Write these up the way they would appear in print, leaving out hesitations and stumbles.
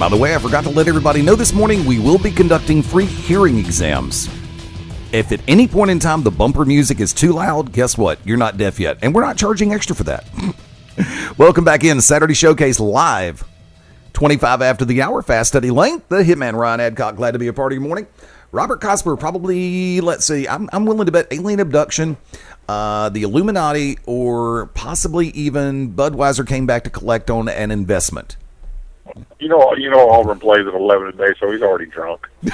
By the way, I forgot to let everybody know this morning we will be conducting free hearing exams. If at any point in time the bumper music is too loud, guess what? You're not deaf yet, and we're not charging extra for that. Welcome back in. Saturday Showcase live, 25 after the hour. Fast Study Layne, the Hitman Ryan Adcock. Glad to be a part of your morning. Robert Cosper, probably, let's see, I'm willing to bet alien abduction, the Illuminati, or possibly even Budweiser came back to collect on an investment. You know, Auburn plays at 11 today, so he's already drunk. He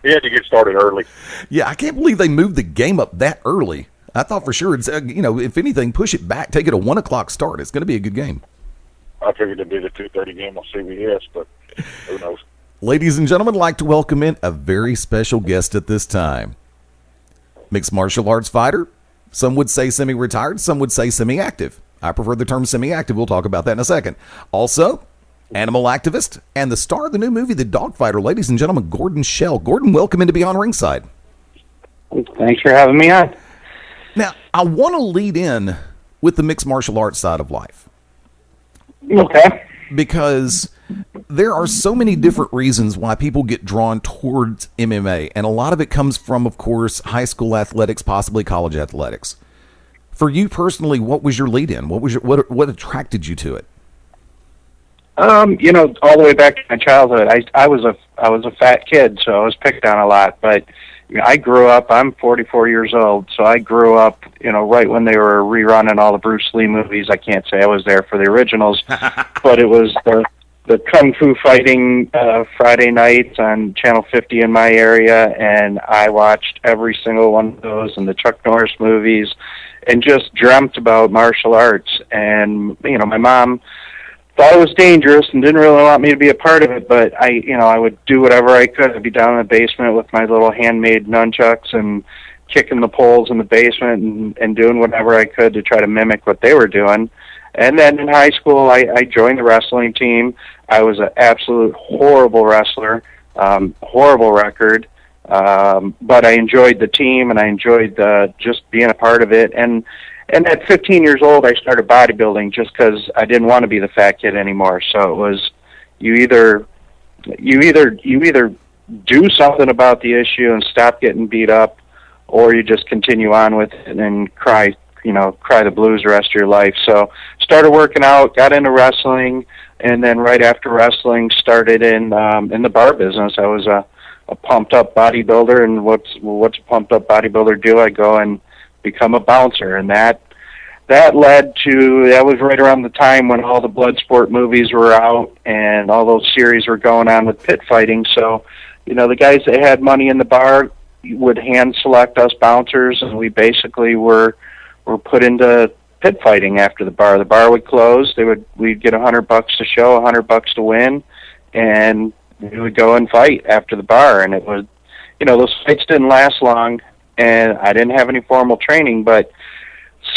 had to get started early. Yeah, I can't believe they moved the game up that early. I thought for sure, it's, if anything, push it back, take it a 1 o'clock start. It's going to be a good game. I figured it'd be the 2:30 game on CBS, but who knows? Ladies and gentlemen, I'd like to welcome in a very special guest at this time. Mixed martial arts fighter. Some would say semi-retired, some would say semi-active. I prefer the term semi-active. We'll talk about that in a second. Also, animal activist and the star of the new movie, The Dogfighter. Ladies and gentlemen, Gordon Shell. Gordon, welcome into Beyond Ringside. Thanks for having me on. Now, I want to lead in with the mixed martial arts side of life. Okay. Because there are so many different reasons why people get drawn towards MMA, and a lot of it comes from, of course, high school athletics, possibly college athletics. For you personally, what was your lead in? What attracted you to it? All the way back to my childhood, I was a fat kid, so I was picked on a lot. But I grew up. I'm 44 years old, so I grew up, right when they were rerunning all the Bruce Lee movies. I can't say I was there for the originals, but it was the kung fu fighting Friday nights on Channel 50 in my area, and I watched every single one of those and the Chuck Norris movies, and just dreamt about martial arts. And my mom thought it was dangerous and didn't really want me to be a part of it, but I would do whatever I could. I'd be down in the basement with my little handmade nunchucks and kicking the poles in the basement and doing whatever I could to try to mimic what they were doing. And then in high school, I joined the wrestling team. I was an absolute horrible wrestler, horrible record, but I enjoyed the team and I enjoyed just being a part of it. And at 15 years old, I started bodybuilding just because I didn't want to be the fat kid anymore. So it was you either do something about the issue and stop getting beat up, or you just continue on with it and cry the blues the rest of your life. So started working out, got into wrestling, and then right after wrestling, started in the bar business. I was a pumped up bodybuilder, and what's a pumped up bodybuilder do? I go and become a bouncer, and that was right around the time when all the blood sport movies were out and all those series were going on with pit fighting. So, the guys that had money in the bar would hand select us bouncers, and we basically were put into pit fighting after the bar. The bar would close. We'd get $100 to show, $100 to win, and we would go and fight after the bar. And it was, those fights didn't last long, and I didn't have any formal training, but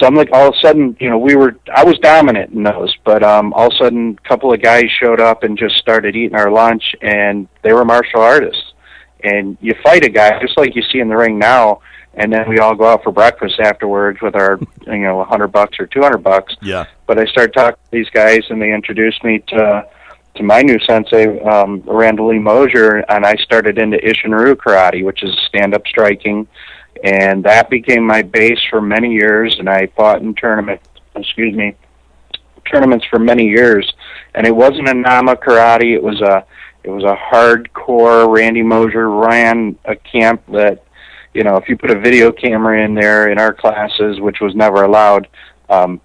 all of a sudden, I was dominant in those, but all of a sudden, a couple of guys showed up and just started eating our lunch, and they were martial artists. And you fight a guy just like you see in the ring now, and then we all go out for breakfast afterwards with our, $100 or $200. Yeah. But I started talking to these guys, and they introduced me to my new sensei, Randall Lee Mosier, and I started into Ishinryu karate, which is stand-up striking, and that became my base for many years. And I fought in tournaments for many years, and it wasn't a Nama karate. It was a hardcore. Randy Mosier ran a camp that, if you put a video camera in there in our classes, which was never allowed,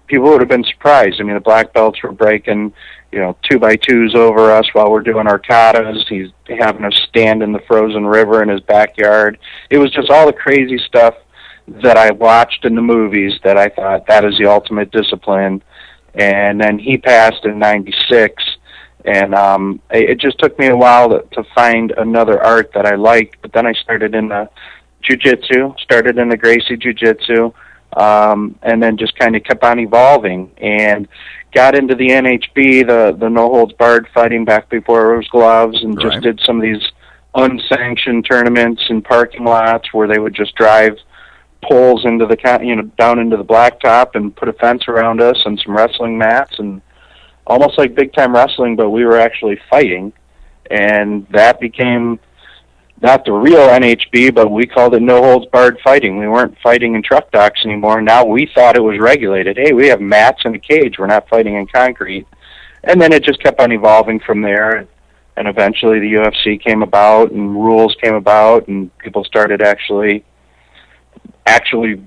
people would have been surprised. I mean, the black belts were breaking, 2x2s over us while we're doing our katas. He's having us stand in the frozen river in his backyard. It was just all the crazy stuff that I watched in the movies that I thought that is the ultimate discipline. And then he passed in '96, and it just took me a while to find another art that I liked. But then I started in the jiu-jitsu, started in the Gracie jiu-jitsu, and then just kind of kept on evolving and got into the NHB, the no-holds-barred fighting back before it was gloves, and just did some of these unsanctioned tournaments in parking lots where they would just drive poles into the down into the blacktop and put a fence around us and some wrestling mats, and almost like big time wrestling, but we were actually fighting, and that became not the real NHB, but we called it no holds barred fighting. We weren't fighting in truck docks anymore. Now we thought it was regulated. Hey, we have mats in a cage. We're not fighting in concrete. And then it just kept on evolving from there. And eventually the UFC came about and rules came about and people started actually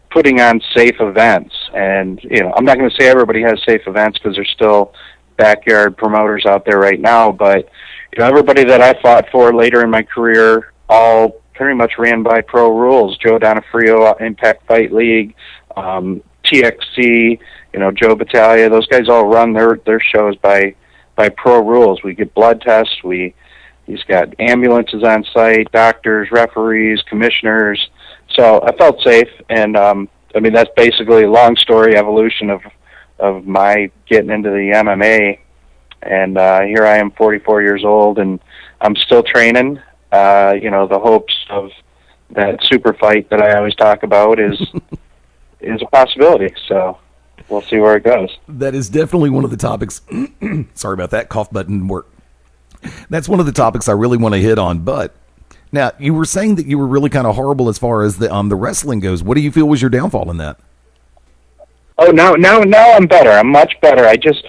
putting on safe events. And, you know, I'm not going to say everybody has safe events because there's still backyard promoters out there right now, but, you know, everybody that I fought for later in my career all pretty much ran by pro rules. Joe Donofrio, Impact Fight League, TXC, you know, Joe Battaglia, those guys all run their shows by pro rules. We get blood tests, he's got ambulances on site, doctors, referees, commissioners. So I felt safe, and I mean, that's basically a long story evolution of my getting into the MMA, and here I am 44 years old, and I'm still training. You know, the hopes of that super fight that I always talk about is a possibility. So we'll see where it goes. That is definitely one of the topics. Sorry about that. Cough button didn't work. That's one of the topics I really want to hit on. But now, you were saying that you were really kind of horrible as far as the wrestling goes. What do you feel was your downfall in that? Oh, now I'm better. I'm much better. I just,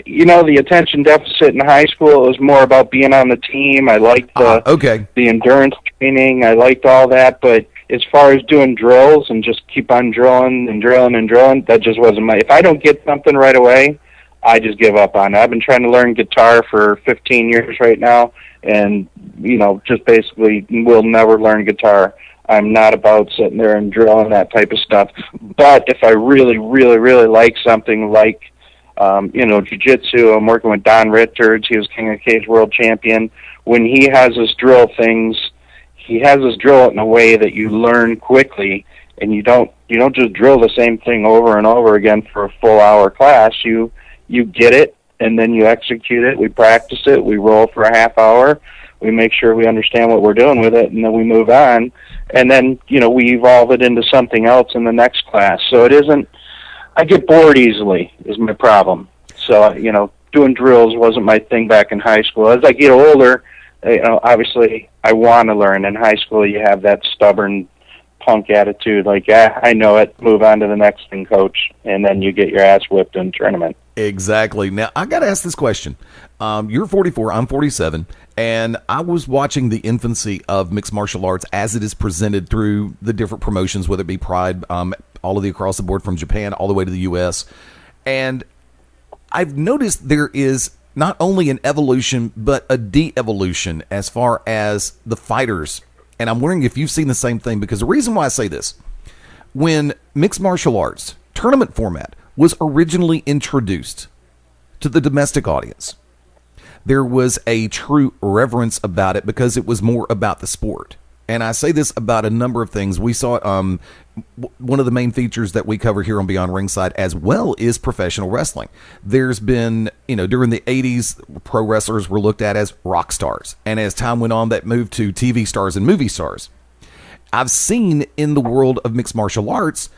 you know, the attention deficit in high school, it was more about being on the team. I liked the endurance training. I liked all that. But as far as doing drills and just keep on drilling, that just wasn't if I don't get something right away, I just give up on it. I've been trying to learn guitar for 15 years right now, and, you know, just basically will never learn guitar. I'm not about sitting there and drilling that type of stuff. But if I really, really, really like something like, you know, jiu-jitsu, I'm working with Don Richards. He was King of Cage World Champion. When he has us drill things, he has us drill it in a way that you learn quickly, and you don't just drill the same thing over and over again for a full hour class. You get it, and then you execute it. We practice it. We roll for a half hour. We make sure we understand what we're doing with it, and then we move on. And then, you know, we evolve it into something else in the next class. So it isn't, I get bored easily is my problem. So, you know, doing drills wasn't my thing back in high school. As I get older, you know, obviously I want to learn. In high school, you have that stubborn punk attitude, like, I know it, move on to the next thing, coach, and then you get your ass whipped in tournament. Exactly. Now, I got to ask this question. You're 44, I'm 47, and I was watching the infancy of mixed martial arts as it is presented through the different promotions, whether it be Pride, all of the across the board from Japan all the way to the U.S., and I've noticed there is not only an evolution, but a de-evolution as far as the fighters. And I'm wondering if you've seen the same thing, because the reason why I say this, when mixed martial arts tournament format was originally introduced to the domestic audience, there was a true reverence about it because it was more about the sport. And I say this about a number of things. We saw it, one of the main features that we cover here on Beyond Ringside as well is professional wrestling. There's been, you know, during the 80s, pro wrestlers were looked at as rock stars. And as time went on, that moved to TV stars and movie stars. I've seen in the world of mixed martial arts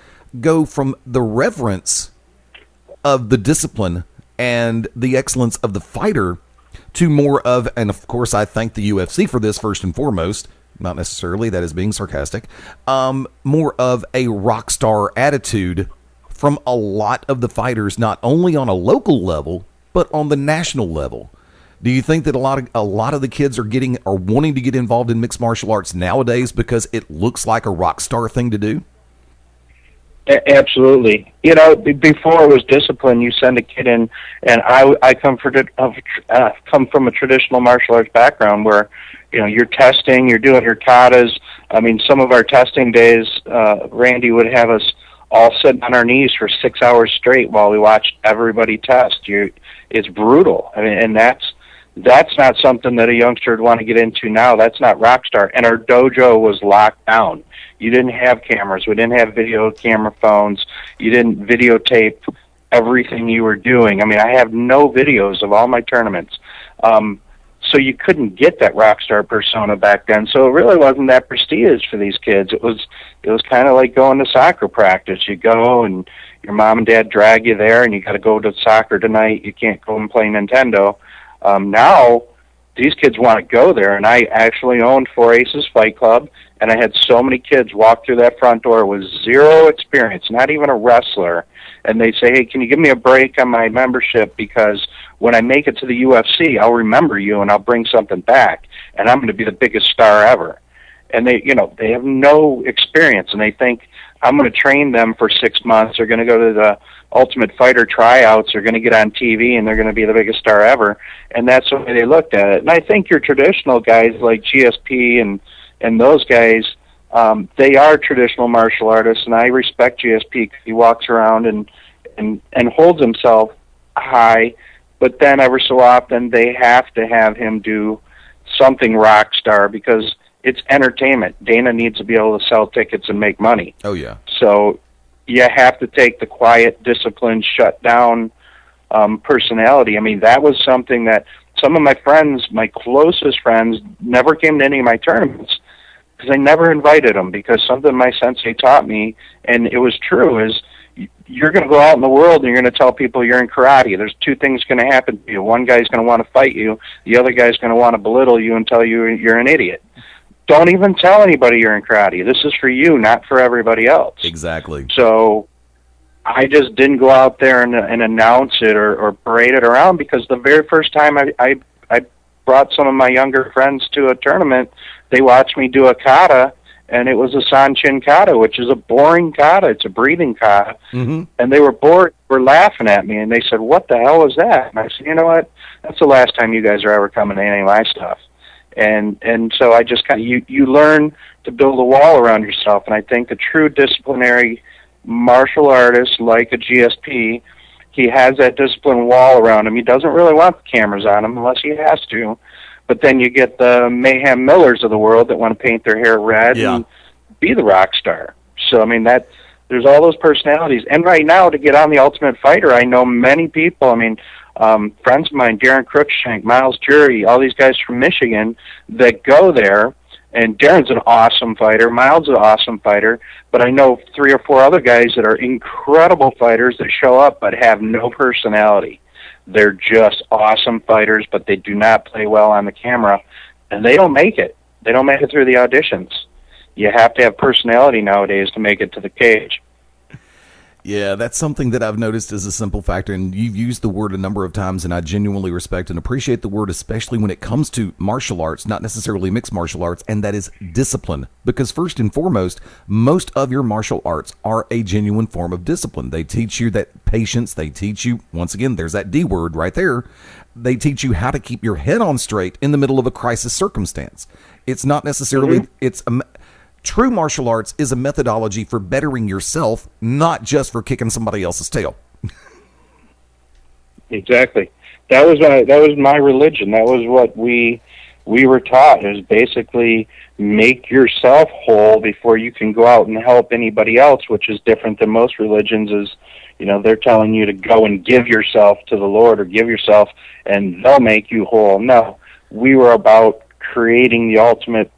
go from the reverence of the discipline and the excellence of the fighter to more of, and of course I thank the UFC for this first and foremost, not necessarily that is being sarcastic, more of a rock star attitude from a lot of the fighters, not only on a local level, but on the national level. Do you think that a lot of the kids are wanting to get involved in mixed martial arts nowadays because it looks like a rock star thing to do? Absolutely. You know, before it was discipline. You send a kid in, and I come from a traditional martial arts background where, you know, you're testing, you're doing your katas. I mean, some of our testing days, Randy would have us all sitting on our knees for 6 hours straight while we watched everybody test. It's brutal. I mean, and that's not something that a youngster would want to get into now. That's not rock star. And our dojo was locked down. You didn't have cameras. We didn't have video camera phones. You didn't videotape everything you were doing. I mean, I have no videos of all my tournaments. So you couldn't get that rock star persona back then. So it really wasn't that prestige for these kids. It it was kind of like going to soccer practice. You go and your mom and dad drag you there, and you got to go to soccer tonight. You can't go and play Nintendo. Now, these kids want to go there, and I actually owned Four Aces Fight Club, and I had so many kids walk through that front door with zero experience, not even a wrestler, and they say, hey, can you give me a break on my membership, because when I make it to the UFC, I'll remember you and I'll bring something back, and I'm going to be the biggest star ever. And they have no experience, and they think I'm going to train them for 6 months. They're going to go to the Ultimate Fighter tryouts. They're going to get on TV, and they're going to be the biggest star ever. And that's the way they looked at it. And I think your traditional guys like GSP and those guys, they are traditional martial artists, and I respect GSP because he walks around and holds himself high. But then every so often they have to have him do something rock star because it's entertainment. Dana needs to be able to sell tickets and make money. Oh, yeah. So you have to take the quiet, disciplined, shut down personality. I mean, that was something that some of my friends, my closest friends, never came to any of my tournaments because I never invited them, because something my sensei taught me, and it was true, is you're going to go out in the world and you're going to tell people you're in karate. There's two things going to happen to you. One guy's going to want to fight you. The other guy's going to want to belittle you and tell you you're an idiot. Don't even tell anybody you're in karate. This is for you, not for everybody else. Exactly. So I just didn't go out there and announce it or parade it around, because the very first time I brought some of my younger friends to a tournament, they watched me do a kata, and it was a Sanchin kata, which is a boring kata. It's a breathing kata. Mm-hmm. And they were bored, were laughing at me, and they said, what the hell is that? And I said, you know what? That's the last time you guys are ever coming to any of my stuff. And so I just kind of, you learn to build a wall around yourself. And I think a true disciplinary martial artist like a GSP, he has that discipline wall around him. He doesn't really want the cameras on him unless he has to. But then you get the Mayhem Millers of the world that want to paint their hair red and be the rock star. So, I mean, there's all those personalities. And right now, to get on the Ultimate Fighter, I know many people. I mean, friends of mine, Darren Crookshank, Miles Jury, all these guys from Michigan that go there. And Darren's an awesome fighter. Miles is an awesome fighter. But I know 3 or 4 other guys that are incredible fighters that show up but have no personality. They're just awesome fighters, but they do not play well on the camera. And they don't make it. They don't make it through the auditions. You have to have personality nowadays to make it to the cage. Yeah, that's something that I've noticed as a simple factor, and you've used the word a number of times, and I genuinely respect and appreciate the word, especially when it comes to martial arts, not necessarily mixed martial arts, and that is discipline. Because first and foremost, most of your martial arts are a genuine form of discipline. They teach you that patience. They teach you, once again, there's that D word right there. They teach you how to keep your head on straight in the middle of a crisis circumstance. It's not necessarily, true martial arts is a methodology for bettering yourself, not just for kicking somebody else's tail. Exactly. That was my religion. That was what we were taught, is basically make yourself whole before you can go out and help anybody else, which is different than most religions. Is, they're telling you to go and give yourself to the Lord, or give yourself and they'll make you whole. No, we were about creating the ultimate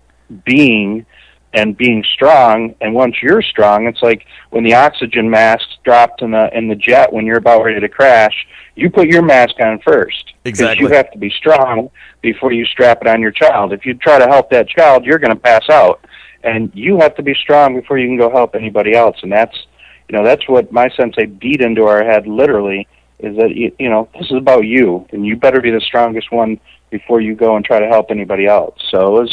being and being strong. And once you're strong, it's like when the oxygen mask dropped in the jet when you're about ready to crash, you put your mask on first. Exactly. Because you have to be strong before you strap it on your child. If you try to help that child, you're going to pass out. And you have to be strong before you can go help anybody else. And that's what my sensei beat into our head, literally, is that, this is about you, and you better be the strongest one before you go and try to help anybody else. So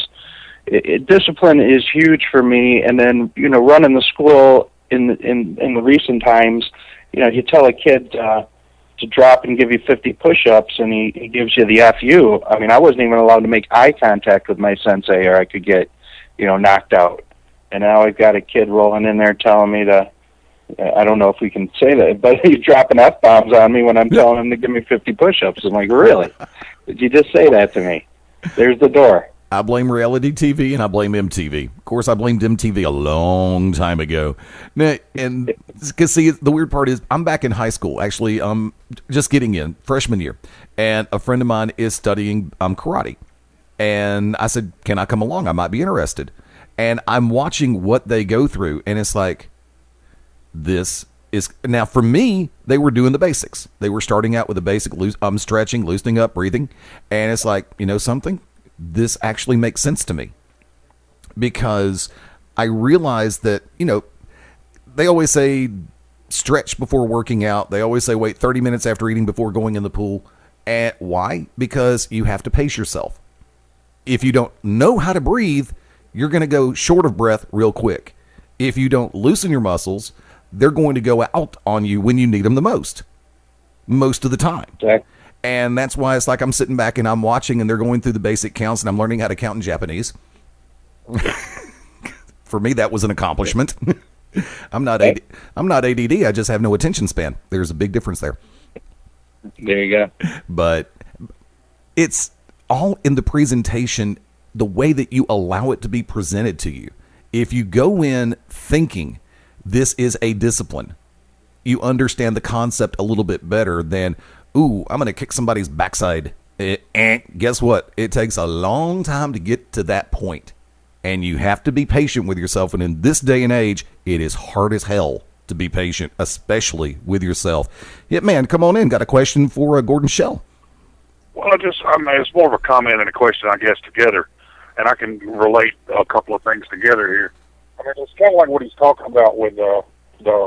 discipline is huge for me. And then, running the school in the recent times, you tell a kid to drop and give you 50 push-ups, and he gives you the FU. I mean, I wasn't even allowed to make eye contact with my sensei, or I could get, knocked out. And now I've got a kid rolling in there telling me to, I don't know if we can say that, but he's dropping F-bombs on me when I'm telling him to give me 50 push-ups. I'm like, really? Did you just say that to me? There's the door. I blame reality TV, and I blame MTV. Of course, I blamed MTV a long time ago. Now, and because, see, the weird part is I'm back in high school, actually, just getting in, freshman year, and a friend of mine is studying karate. And I said, can I come along? I might be interested. And I'm watching what they go through, and it's like, this is, now for me, they were doing the basics. They were starting out with the basic stretching, loosening up, breathing, and it's like, you know something? This actually makes sense to me, because I realize that, you know, they always say stretch before working out. They always say wait 30 minutes after eating before going in the pool. And why? Because you have to pace yourself. If you don't know how to breathe, you're going to go short of breath real quick. If you don't loosen your muscles, they're going to go out on you when you need them the most of the time. Okay. And that's why it's like I'm sitting back and I'm watching, and they're going through the basic counts, and I'm learning how to count in Japanese. For me, that was an accomplishment. I'm not ADD. I just have no attention span. There's a big difference there. There you go. But it's all in the presentation, the way that you allow it to be presented to you. If you go in thinking this is a discipline, you understand the concept a little bit better than, ooh, I'm going to kick somebody's backside. Guess what? It takes a long time to get to that point. And you have to be patient with yourself. And in this day and age, it is hard as hell to be patient, especially with yourself. Yeah, man, come on in. Got a question for Gordon Shell? Well, it's more of a comment and a question, I guess, together. And I can relate a couple of things together here. I mean, it's kind of like what he's talking about with the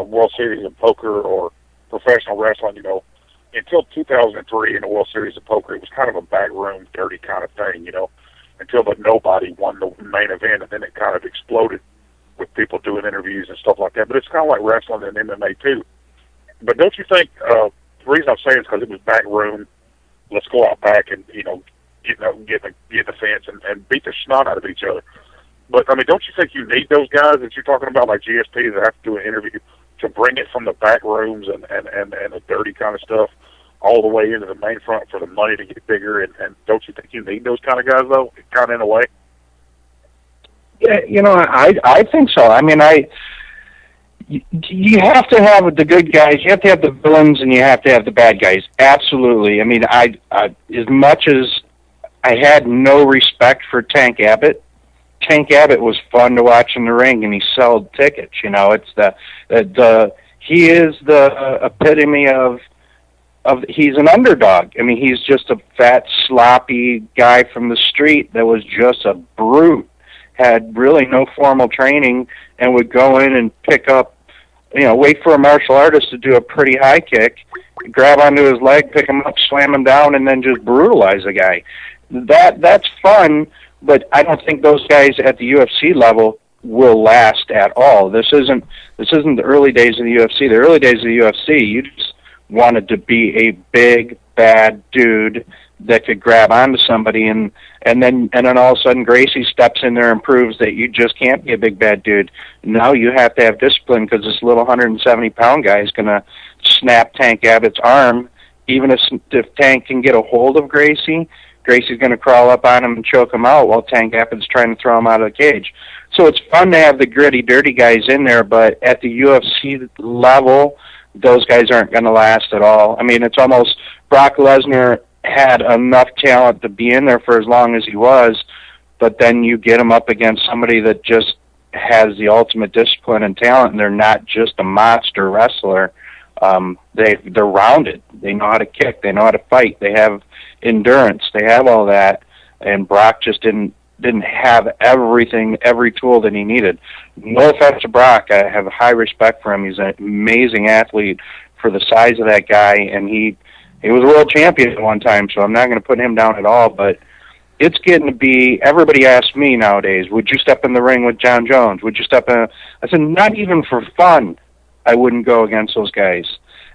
World Series of Poker or professional wrestling, you know. Until 2003 in the World Series of Poker, it was kind of a backroom, dirty kind of thing, you know, until the nobody won the main event, and then it kind of exploded with people doing interviews and stuff like that. But it's kind of like wrestling and MMA, too. But don't you think, the reason I'm saying is because it was backroom, let's go out back and, you know, get in the fence and beat the snot out of each other. But, I mean, don't you think you need those guys that you're talking about, like GSP, that have to do an interview, to bring it from the back rooms and the dirty kind of stuff all the way into the main front for the money to get bigger? And don't you think you need those kind of guys, though, kind of in a way? Yeah, you know, I think so. I mean, you have to have the good guys, you have to have the villains, and you have to have the bad guys. Absolutely. I mean, I as much as I had no respect for Tank Abbott was fun to watch in the ring, and he sold tickets. You know, it's he is the epitome of he's an underdog. I mean, he's just a fat, sloppy guy from the street that was just a brute, had really no formal training, and would go in and pick up, you know, wait for a martial artist to do a pretty high kick, grab onto his leg, pick him up, slam him down, and then just brutalize the guy. That's fun, but I don't think those guys at the UFC level will last at all. This isn't the early days of the UFC. The early days of the UFC, you just wanted to be a big, bad dude that could grab onto somebody, and then all of a sudden Gracie steps in there and proves that you just can't be a big, bad dude. Now you have to have discipline, because this little 170-pound guy is going to snap Tank Abbott's arm. Even if Tank can get a hold of Gracie's going to crawl up on him and choke him out while Tank Abbott's trying to throw him out of the cage. So it's fun to have the gritty, dirty guys in there, but at the UFC level, those guys aren't going to last at all. I mean, it's almost Brock Lesnar had enough talent to be in there for as long as he was, but then you get him up against somebody that just has the ultimate discipline and talent, and they're not just a monster wrestler. They're rounded. They know how to kick. They know how to fight. They have endurance. They have all that, and Brock just didn't have everything, every tool that he needed. No offense to Brock. I have high respect for him. He's an amazing athlete for the size of that guy, and he was a world champion at one time, so I'm not going to put him down at all, but it's getting to be, everybody asks me nowadays, would you step in the ring with John Jones? Would you step in? I said, not even for fun, I wouldn't go against those guys.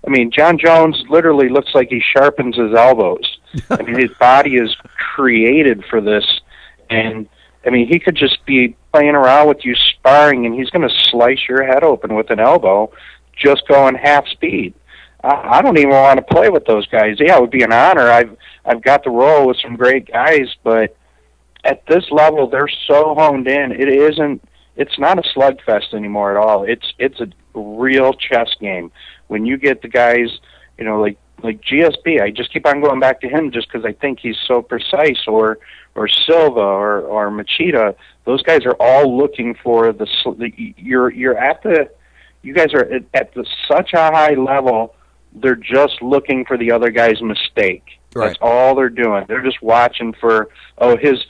I mean, John Jones literally looks like he sharpens his elbows. I mean, his body is created for this, and I mean, he could just be playing around with you, sparring, and he's going to slice your head open with an elbow just going half speed. I don't even want to play with those guys. Yeah, it would be an honor. I've got to roll with some great guys, but at this level, they're so honed in. It's not a slugfest anymore at all. It's a real chess game. When you get the guys, you know, like like GSP, I just keep on going back to him just because I think he's so precise, or Silva, or Machida. Those guys are all looking for you guys are at such a high level. They're just looking for the other guy's mistake. Right. That's all they're doing. They're just watching for, oh, his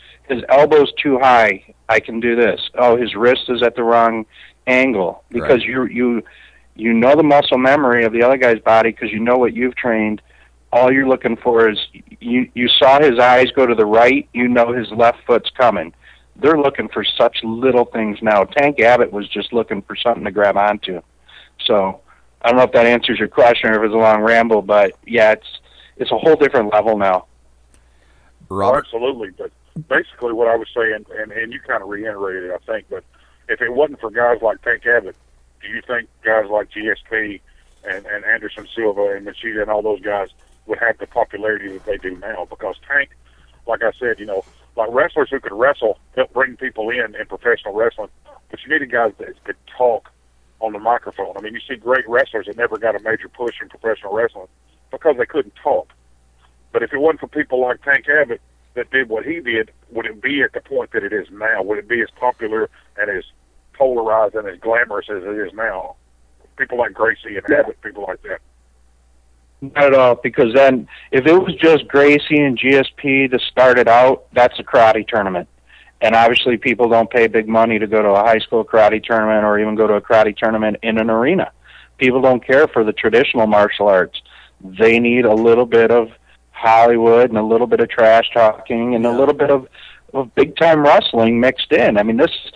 elbow's too high, I can do this. Oh, his wrist is at the wrong angle. Because you know the muscle memory of the other guy's body, because you know what you've trained. All you're looking for is, you saw his eyes go to the right, you know his left foot's coming. They're looking for such little things now. Tank Abbott was just looking for something to grab onto. So I don't know if that answers your question or if it's a long ramble, but yeah, it's a whole different level now. Oh, absolutely. But basically what I was saying, and you kind of reiterated it, I think, but if it wasn't for guys like Tank Abbott, do you think guys like GSP and Anderson Silva and Machida and all those guys would have the popularity that they do now? Because Tank, like I said, like wrestlers who could wrestle help bring people in professional wrestling, but you needed guys that could talk on the microphone. I mean, you see great wrestlers that never got a major push in professional wrestling because they couldn't talk. But if it wasn't for people like Tank Abbott that did what he did, would it be at the point that it is now? Would it be as popular and as polarized and as glamorous as it is now? People like Gracie and Abbott, people like that. Not at all, because then if it was just Gracie and GSP to start it out, that's a karate tournament. And obviously people don't pay big money to go to a high school karate tournament or even go to a karate tournament in an arena. People don't care for the traditional martial arts. They need a little bit of Hollywood and a little bit of trash talking and a little bit of big-time wrestling mixed in. I mean, that's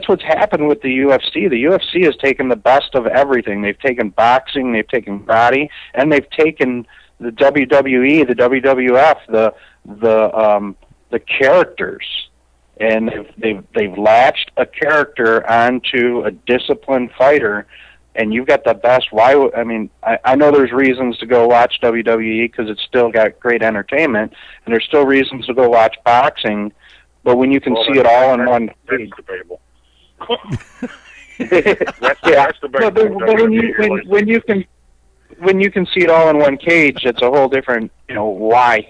what's happened with the UFC. The UFC has taken the best of everything. They've taken boxing, they've taken karate, and they've taken the WWE, the WWF, the characters. And they've latched a character onto a disciplined fighter, and you've got the best. I know there's reasons to go watch WWE because it's still got great entertainment, and there's still reasons to go watch boxing, but when you can see it all in one cage. Debatable. That's debatable. But when you can see it all in one cage, it's a whole different, why.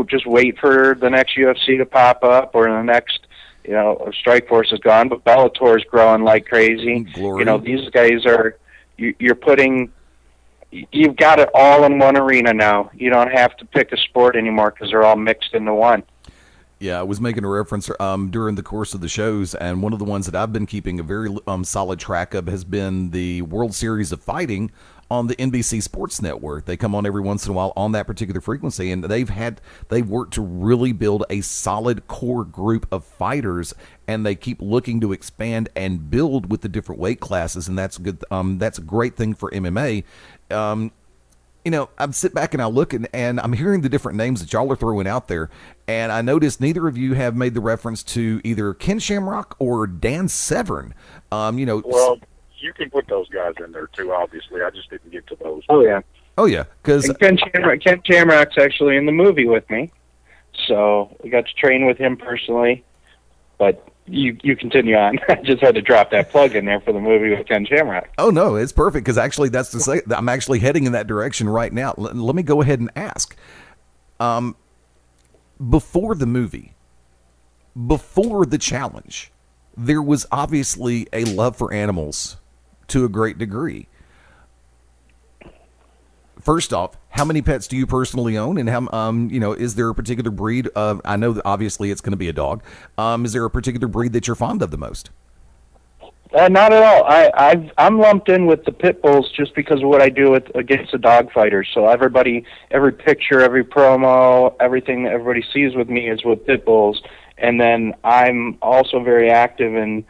Just wait for the next UFC to pop up, or the next, Strikeforce is gone, but Bellator's growing like crazy. Glory. These guys are, you've got it all in one arena now. You don't have to pick a sport anymore because they're all mixed into one. Yeah, I was making a reference during the course of the shows, and one of the ones that I've been keeping a very solid track of has been the World Series of Fighting on the NBC Sports Network. They come on every once in a while on that particular frequency, and they've worked to really build a solid core group of fighters, and they keep looking to expand and build with the different weight classes, and that's good. That's a great thing for MMA. I sit back and I look and I'm hearing the different names that y'all are throwing out there, and I noticed neither of you have made the reference to either Ken Shamrock or Dan Severn. Well, you can put those guys in there too. Obviously, I just didn't get to those. Oh yeah, because Ken Shamrock's actually in the movie with me, so we got to train with him personally. But you continue on. I just had to drop that plug in there for the movie with Ken Shamrock. Oh, no, it's perfect, because actually that's to say I'm actually heading in that direction right now. Let me go ahead and ask. Before the movie, before the challenge, there was obviously a love for animals to a great degree. First off, how many pets do you personally own, and how is there a particular breed of? I know that obviously it's going to be a dog. Is there a particular breed that you're fond of the most? Not at all. I'm lumped in with the pit bulls just because of what I do against the dog fighters. So every picture, every promo, everything that everybody sees with me is with pit bulls. And then I'm also very active in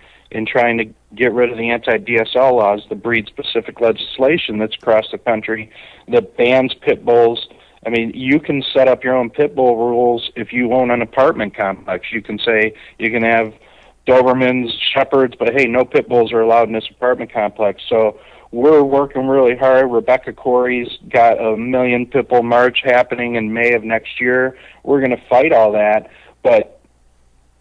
trying to get rid of the anti-DSL laws, the breed-specific legislation that's across the country that bans pit bulls. I mean, you can set up your own pit bull rules if you own an apartment complex. You can say you can have Dobermans, Shepherds, but hey, no pit bulls are allowed in this apartment complex. So we're working really hard. Rebecca Corey's got a million pit bull march happening in May of next year. We're going to fight all that, but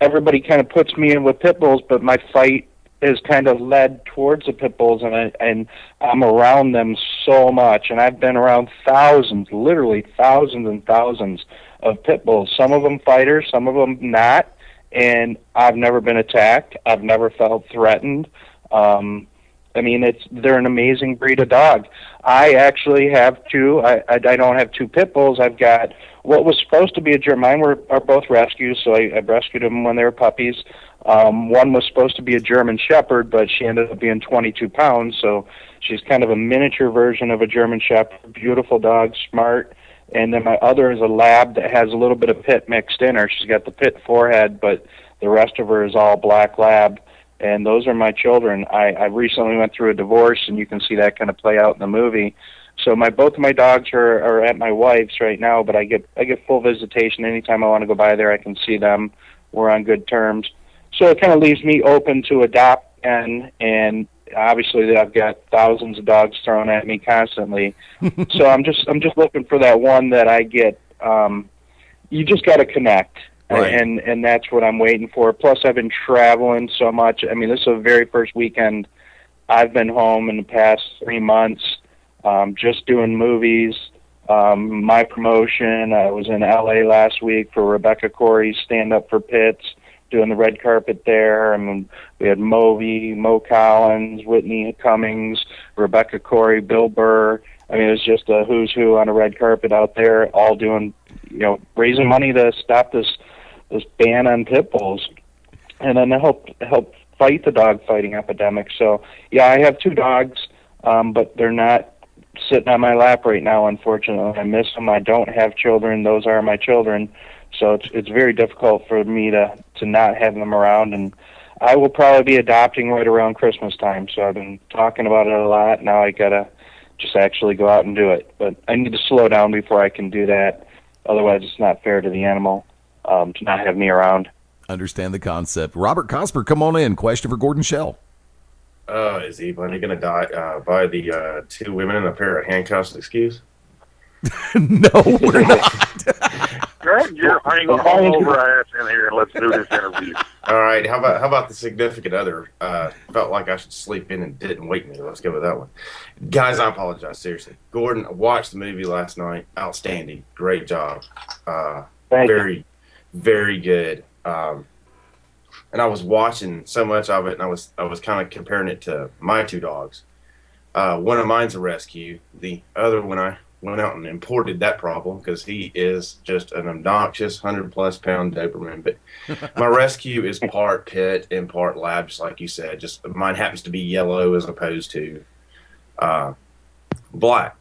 everybody kind of puts me in with pit bulls, but my fight has kind of led towards the pit bulls, and I'm around them so much, and I've been around thousands, literally thousands and thousands of pit bulls. Some of them fighters, some of them not, and I've never been attacked. I've never felt threatened. I mean, they're an amazing breed of dog. I actually have two. I don't have two pit bulls. I've got what was supposed to be a German. Mine are both rescues, so I rescued them when they were puppies. One was supposed to be a German Shepherd, but she ended up being 22 pounds, so she's kind of a miniature version of a German Shepherd. Beautiful dog, smart. And then my other is a Lab that has a little bit of pit mixed in her. She's got the pit forehead, but the rest of her is all black Lab. And those are my children. I recently went through a divorce, and you can see that kind of play out in the movie. So both of my dogs are at my wife's right now, but I get full visitation anytime I want to go by there. I can see them. We're on good terms. So it kind of leaves me open to adopt, and obviously I've got thousands of dogs thrown at me constantly. So I'm just looking for that one that I get. You just got to connect. Right. And that's what I'm waiting for. Plus, I've been traveling so much. I mean, this is the very first weekend I've been home in the past 3 months, just doing movies. My promotion, I was in L.A. last week for Rebecca Corey's Stand Up for Pits, doing the red carpet there. I mean, we had Mo Collins, Whitney Cummings, Rebecca Corey, Bill Burr. I mean, it was just a who's who on a red carpet out there, all doing, raising money to stop this ban on pit bulls, and then help fight the dog fighting epidemic. So yeah, I have two dogs, but they're not sitting on my lap right now, unfortunately. I miss them. I don't have children. Those are my children. So it's very difficult for me to not have them around, and I will probably be adopting right around Christmas time. So I've been talking about it a lot. Now I gotta just actually go out and do it. But I need to slow down before I can do that. Otherwise, it's not fair to the animal to not have me around. Understand the concept. Robert Cosper, come on in. Question for Gordon Shell. Is Ebony going to buy the two women in a pair of handcuffs excuse? No, we're not. Grab your angle all over our ass in here and let's do this interview. All right. How about the significant other? Felt like I should sleep in and didn't wake me. Let's go with that one. Guys, I apologize. Seriously. Gordon, I watched the movie last night. Outstanding. Great job. Very, very good. And I was watching so much of it, and I was kind of comparing it to my two dogs. One of mine's a rescue. The other one I went out and imported that problem because he is just an obnoxious 100-plus pound Doberman. But my rescue is part pit and part lab, just like you said. Just mine happens to be yellow as opposed to black.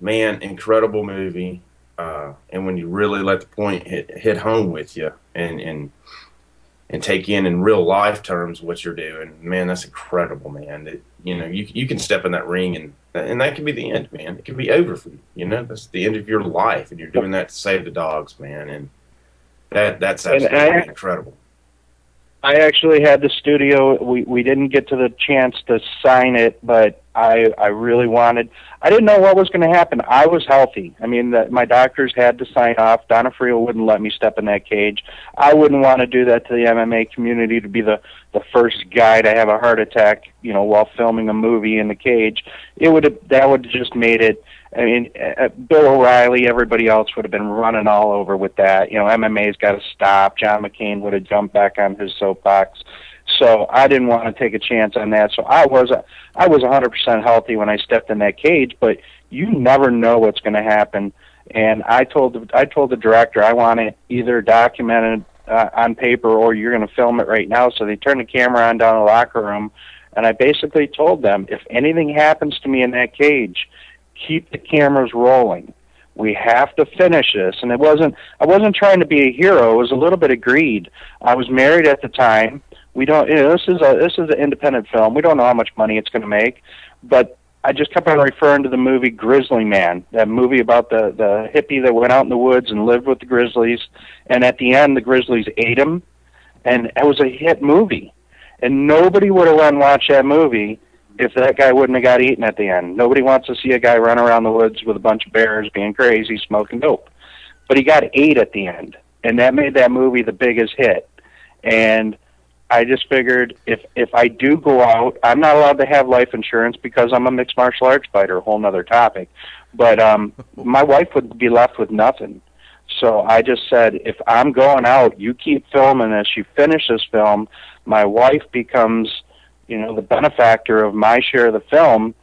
Man, incredible movie. And when you really let the point hit home with you and take in real life terms what you're doing, man, that's incredible, man. You can step in that ring and that can be the end, man. It can be over for you. That's the end of your life, and you're doing that to save the dogs, man. And that's absolutely incredible. I actually had the studio. We didn't get to the chance to sign it, but I really wanted. I didn't know what was going to happen. I was healthy. I mean, my doctors had to sign off. Donna Friel wouldn't let me step in that cage. I wouldn't want to do that to the MMA community, to be the first guy to have a heart attack, while filming a movie in the cage. That would have just made it. I mean, Bill O'Reilly, everybody else would have been running all over with that. MMA's got to stop. John McCain would have jumped back on his soapbox. So I didn't want to take a chance on that. So I was 100% healthy when I stepped in that cage, but you never know what's going to happen. And I told the director I want it either documented on paper or you're going to film it right now. So they turned the camera on down the locker room, and I basically told them, if anything happens to me in that cage, keep the cameras rolling. We have to finish this. And I wasn't trying to be a hero. It was a little bit of greed. I was married at the time. We don't, this is an independent film. We don't know how much money it's going to make, but I just kept on referring to the movie Grizzly Man, that movie about the hippie that went out in the woods and lived with the grizzlies, and at the end the grizzlies ate him, and it was a hit movie, and nobody would have run watch that movie if that guy wouldn't have got eaten at the end. Nobody wants to see a guy run around the woods with a bunch of bears being crazy, smoking dope, but he got ate at the end, and that made that movie the biggest hit. And I just figured if I do go out, I'm not allowed to have life insurance because I'm a mixed martial arts fighter, a whole nother topic. But my wife would be left with nothing. So I just said, if I'm going out, you keep filming this. You finish this film, my wife becomes, the benefactor of my share of the film,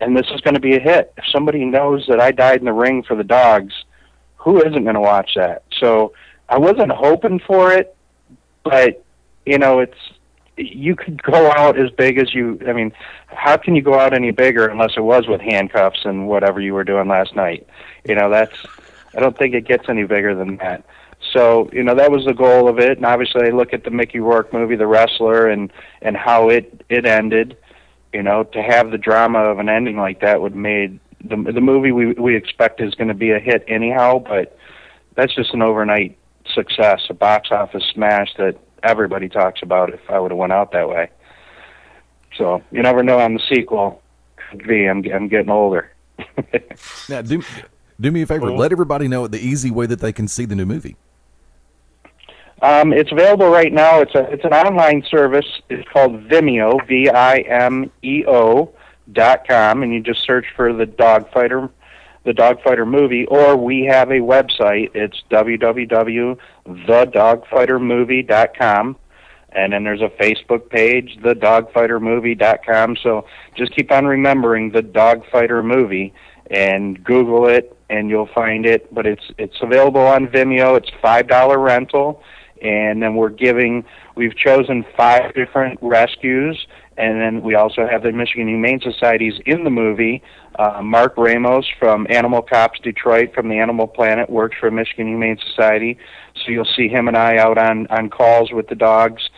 and this is going to be a hit. If somebody knows that I died in the ring for the dogs, who isn't going to watch that? So I wasn't hoping for it, but, you could go out as big as how can you go out any bigger unless it was with handcuffs and whatever you were doing last night? I don't think it gets any bigger than that. So, that was the goal of it. And obviously I look at the Mickey Rourke movie, The Wrestler, and how it ended. To have the drama of an ending like that would made the movie we expect is going to be a hit anyhow, but that's just an overnight success, a box office smash that everybody talks about if I would have went out that way. So you never know on the sequel. Could be. I'm getting older. Now, do me a favor. Let everybody know the easy way that they can see the new movie. It's available right now. It's an online service. It's called Vimeo, Vimeo.com, and you just search for the Dogfighter movie, or we have a website. It's www.thedogfightermovie.com, and then there's a Facebook page, thedogfightermovie.com. So just keep on remembering the Dogfighter movie and Google it, and you'll find it. But it's available on Vimeo. It's $5 rental, and then we've chosen 5 different rescues. And then we also have the Michigan Humane Societies in the movie. Mark Ramos from Animal Cops Detroit from the Animal Planet works for Michigan Humane Society. So you'll see him and I out on calls with the dogs.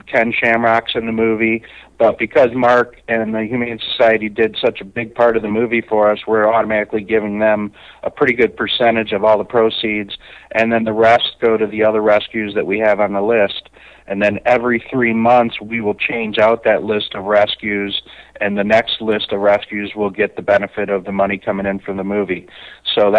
Ken Shamrock's in the movie. But because Mark and the Humane Society did such a big part of the movie for us, we're automatically giving them a pretty good percentage of all the proceeds. And then the rest go to the other rescues that we have on the list. And then every 3 months, we will change out that list of rescues, and the next list of rescues will get the benefit of the money coming in from the movie. So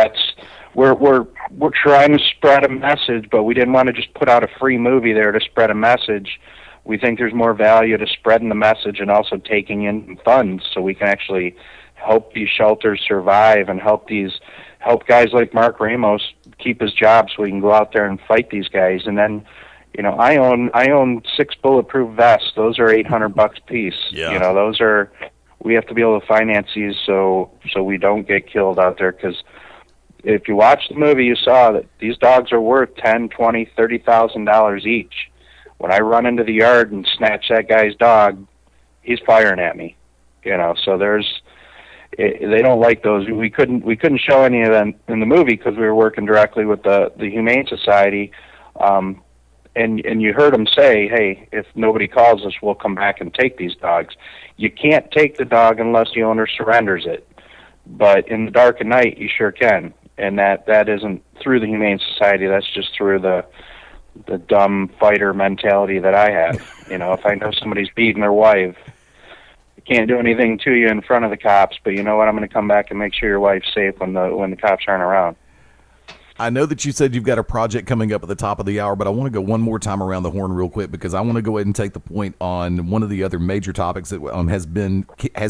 we're trying to spread a message, but we didn't want to just put out a free movie there to spread a message. We think there's more value to spreading the message and also taking in funds so we can actually help these shelters survive and help guys like Mark Ramos keep his job so we can go out there and fight these guys. And then, I own 6 bulletproof vests. Those are $800 a piece. Yeah. We have to be able to finance these so we don't get killed out there, because if you watch the movie, you saw that these dogs are worth $10,000, $20,000, $30,000 each. When I run into the yard and snatch that guy's dog, he's firing at me. So they don't like those. We couldn't show any of them in the movie because we were working directly with the Humane Society. And you heard him say, hey, if nobody calls us, we'll come back and take these dogs. You can't take the dog unless the owner surrenders it. But in the dark of night, you sure can. And that isn't through the Humane Society. That's just through the dumb fighter mentality that I have. If I know somebody's beating their wife, I can't do anything to you in front of the cops, but you know what? I'm going to come back and make sure your wife's safe when the cops aren't around. I know that you said you've got a project coming up at the top of the hour, but I want to go one more time around the horn real quick because I want to go ahead and take the point on one of the other major topics that has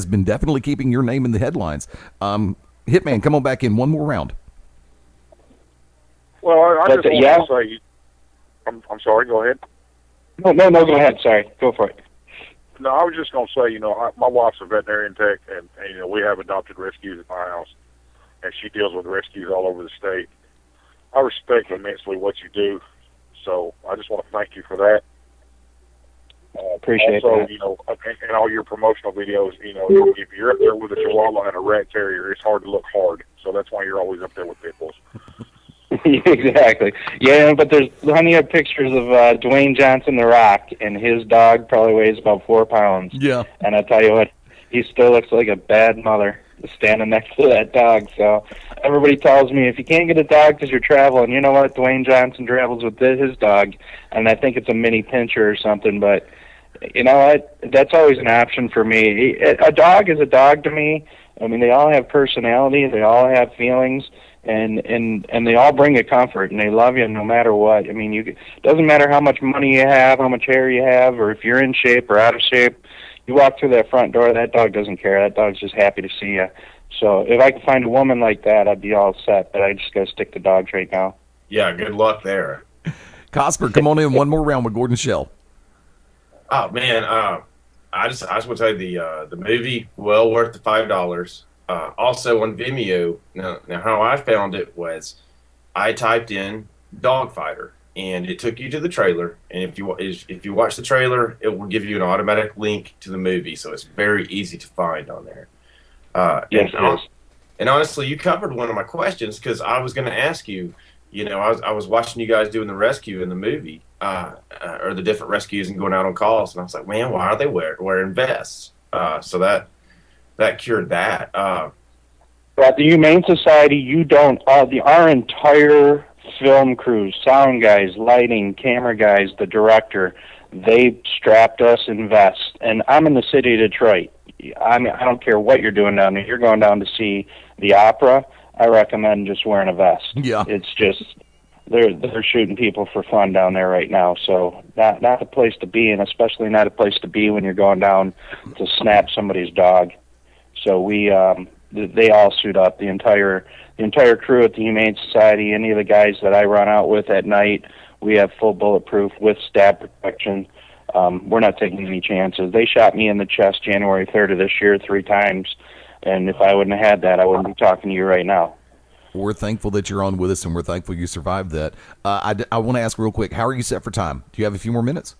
been definitely keeping your name in the headlines. Hitman, come on back in one more round. Well, I just want to say, I'm sorry, go ahead. No, go ahead. Sorry, go for it. No, I was just going to say, my wife's a veterinarian tech, and we have adopted rescues at my house, and she deals with rescues all over the state. I respect immensely what you do, so I just want to thank you for that. Appreciate also, that. and all your promotional videos, if you're up there with a Chihuahua and a rat terrier, it's hard to look hard, so that's why you're always up there with pit bulls. Exactly. Yeah, but there's plenty of pictures of Dwayne Johnson, The Rock, and his dog probably weighs about 4 pounds. Yeah. And I tell you what, he still looks like a bad mother standing next to that dog. So everybody tells me if you can't get a dog because you're traveling, you know what? Dwayne Johnson travels with his dog, and I think it's a mini pincher or something. But you know what? That's always an option for me. A dog is a dog to me. I mean, they all have personality. They all have feelings. and they all bring you comfort, and they love you no matter what. I mean, it doesn't matter how much money you have, how much hair you have, or if you're in shape or out of shape. You walk through that front door, that dog doesn't care. That dog's just happy to see you. So if I could find a woman like that, I'd be all set. But I just got to stick to dogs right now. Yeah, good luck there. Cosper, come on in one more round with Gordon Shell. Oh man, I just want to tell you the movie well worth the $5. Also on Vimeo. Now how I found it was I typed in Dog Fighter and it took you to the trailer. And if you watch the trailer, it will give you an automatic link to the movie, so it's very easy to find on there. Yes, it is. And honestly, you covered one of my questions because I was going to ask you. You know, I was watching you guys doing the rescue in the movie, or the different rescues and going out on calls, and I was like, man, why are they wearing vests? So that cured that. At the Humane Society, you don't. Our entire film crew, sound guys, lighting, camera guys, the director, they strapped us in vests. And I'm in the city of Detroit. I mean, I don't care what you're doing down there. You're going down to see the opera. I recommend just wearing a vest. Yeah. It's just they're shooting people for fun down there right now. So not a place to be, and especially not a place to be when you're going down to snap somebody's dog. So they all suit up. The entire crew at the Humane Society, any of the guys that I run out with at night, we have full bulletproof with stab protection. We're not taking any chances. They shot me in the chest January 3rd of this year 3 times. And if I wouldn't have had that, I wouldn't be talking to you right now. We're thankful that you're on with us, and we're thankful you survived that. I want to ask real quick, how are you set for time? Do you have a few more minutes?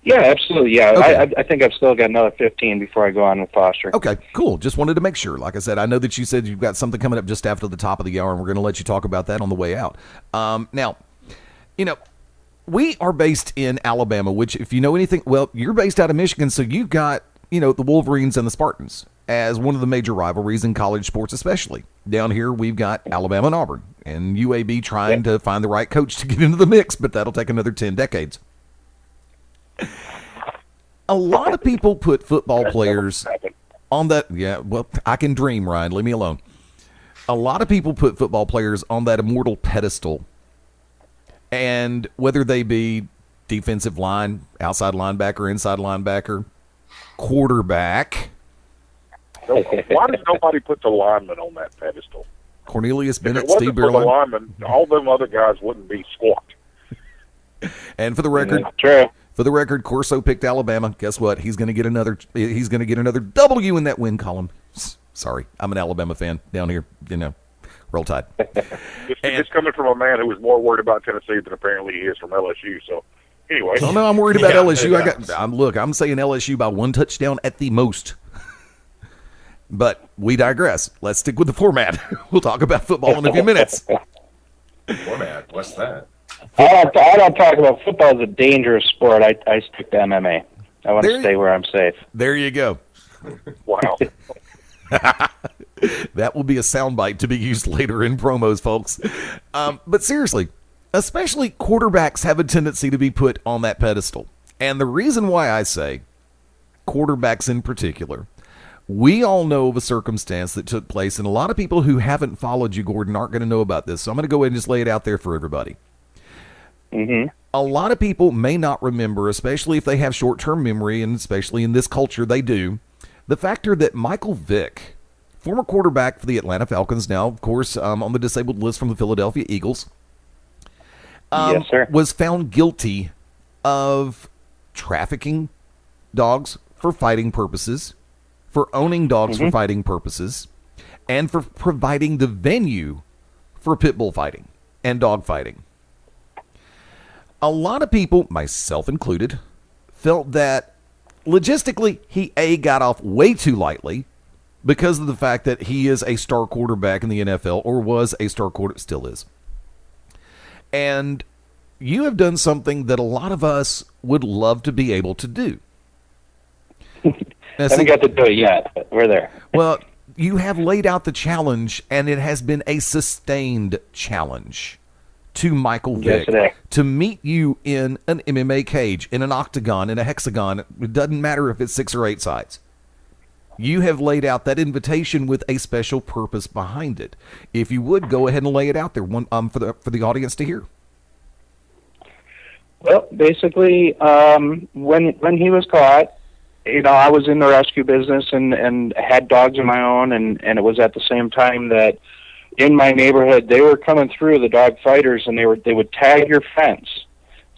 Yeah, absolutely. Yeah, Okay. I think I've still got another 15 before I go on with Foster. Okay, cool. Just wanted to make sure. Like I said, I know that you said you've got something coming up just after the top of the hour, and we're going to let you talk about that on the way out. Now, you know, we are based in Alabama, which, if you know anything, well, you're based out of Michigan, so you've got, you know, the Wolverines and the Spartans as one of the major rivalries in college sports, especially. Down here, we've got Alabama and Auburn, and UAB trying to find the right coach to get into the mix, but that'll take another 10 decades. A lot of people put football players on that. Yeah, well, I can dream, Ryan. Leave me alone. A lot of people put football players on that immortal pedestal, and whether they be defensive line, outside linebacker, inside linebacker, quarterback. Why does nobody put the lineman on that pedestal? Cornelius If Bennett, it wasn't Steve for the Berlin. lineman, all them other guys wouldn't be squat. And for the record, True. Corso picked Alabama. Guess what? He's going to get another. He's going to get another W in that win column. Sorry, I'm an Alabama fan down here. You know, roll Tide. It's coming from a man who was more worried about Tennessee than apparently he is from LSU. So, anyway. Oh no, I'm worried about Yeah, LSU. I'm saying LSU by 1 touchdown at the most. But we digress. Let's stick with the format. We'll talk about football in a few minutes. Format? What's that? I don't talk about football. It's a dangerous sport. I stick to MMA. I want to stay where I'm safe. There you go. Wow. That will be a soundbite to be used later in promos, folks. But seriously, especially quarterbacks have a tendency to be put on that pedestal. And the reason why I say quarterbacks in particular, we all know of a circumstance that took place, and a lot of people who haven't followed you, Gordon, aren't going to know about this. So I'm going to go ahead and just lay it out there for everybody. Mm-hmm. A lot of people may not remember, especially if they have short-term memory, and especially in this culture they do, the factor that Michael Vick, former quarterback for the Atlanta Falcons, now, of course, on the disabled list from the Philadelphia Eagles, Yes, sir. was found guilty of trafficking dogs for fighting purposes, for owning dogs for fighting purposes, and for providing the venue for pit bull fighting and dog fighting. A lot of people, myself included, felt that logistically he got off way too lightly because of the fact that he is a star quarterback in the NFL, or was a star quarterback, still is. And you have done something that a lot of us would love to be able to do. Now, Haven't got to do it yet, but we're there. well, you have laid out the challenge, and it has been a sustained challenge to Michael Vick Yes, it is. to meet you in an MMA cage, in an octagon, in a hexagon. It doesn't matter if it's 6 or 8 sides. You have laid out that invitation with a special purpose behind it. If you would, go ahead and lay it out there for the audience to hear. Well, basically, when he was caught, I was in the rescue business and had dogs of my own, and it was at the same time that in my neighborhood they were coming through, the dog fighters, and they would tag your fence.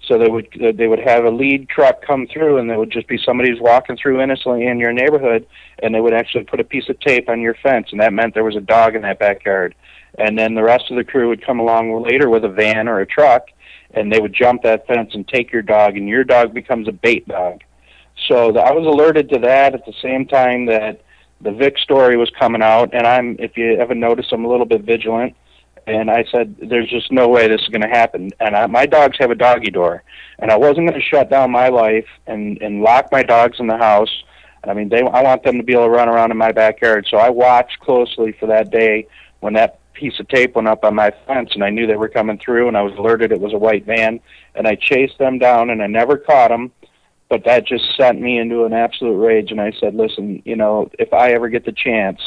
So they would have a lead truck come through, and there would just be somebody who's walking through innocently in your neighborhood, and they would actually put a piece of tape on your fence, and that meant there was a dog in that backyard. And then the rest of the crew would come along later with a van or a truck, and they would jump that fence and take your dog, and your dog becomes a bait dog. So I was alerted to that at the same time that the Vic story was coming out, and if you ever notice, I'm a little bit vigilant. And I said, there's just no way this is going to happen. And my dogs have a doggy door. And I wasn't going to shut down my life and lock my dogs in the house. I mean, I want them to be able to run around in my backyard. So I watched closely for that day when that piece of tape went up on my fence, and I knew they were coming through, and I was alerted it was a white van. And I chased them down, and I never caught them. But that just sent me into an absolute rage. And I said, listen, if I ever get the chance,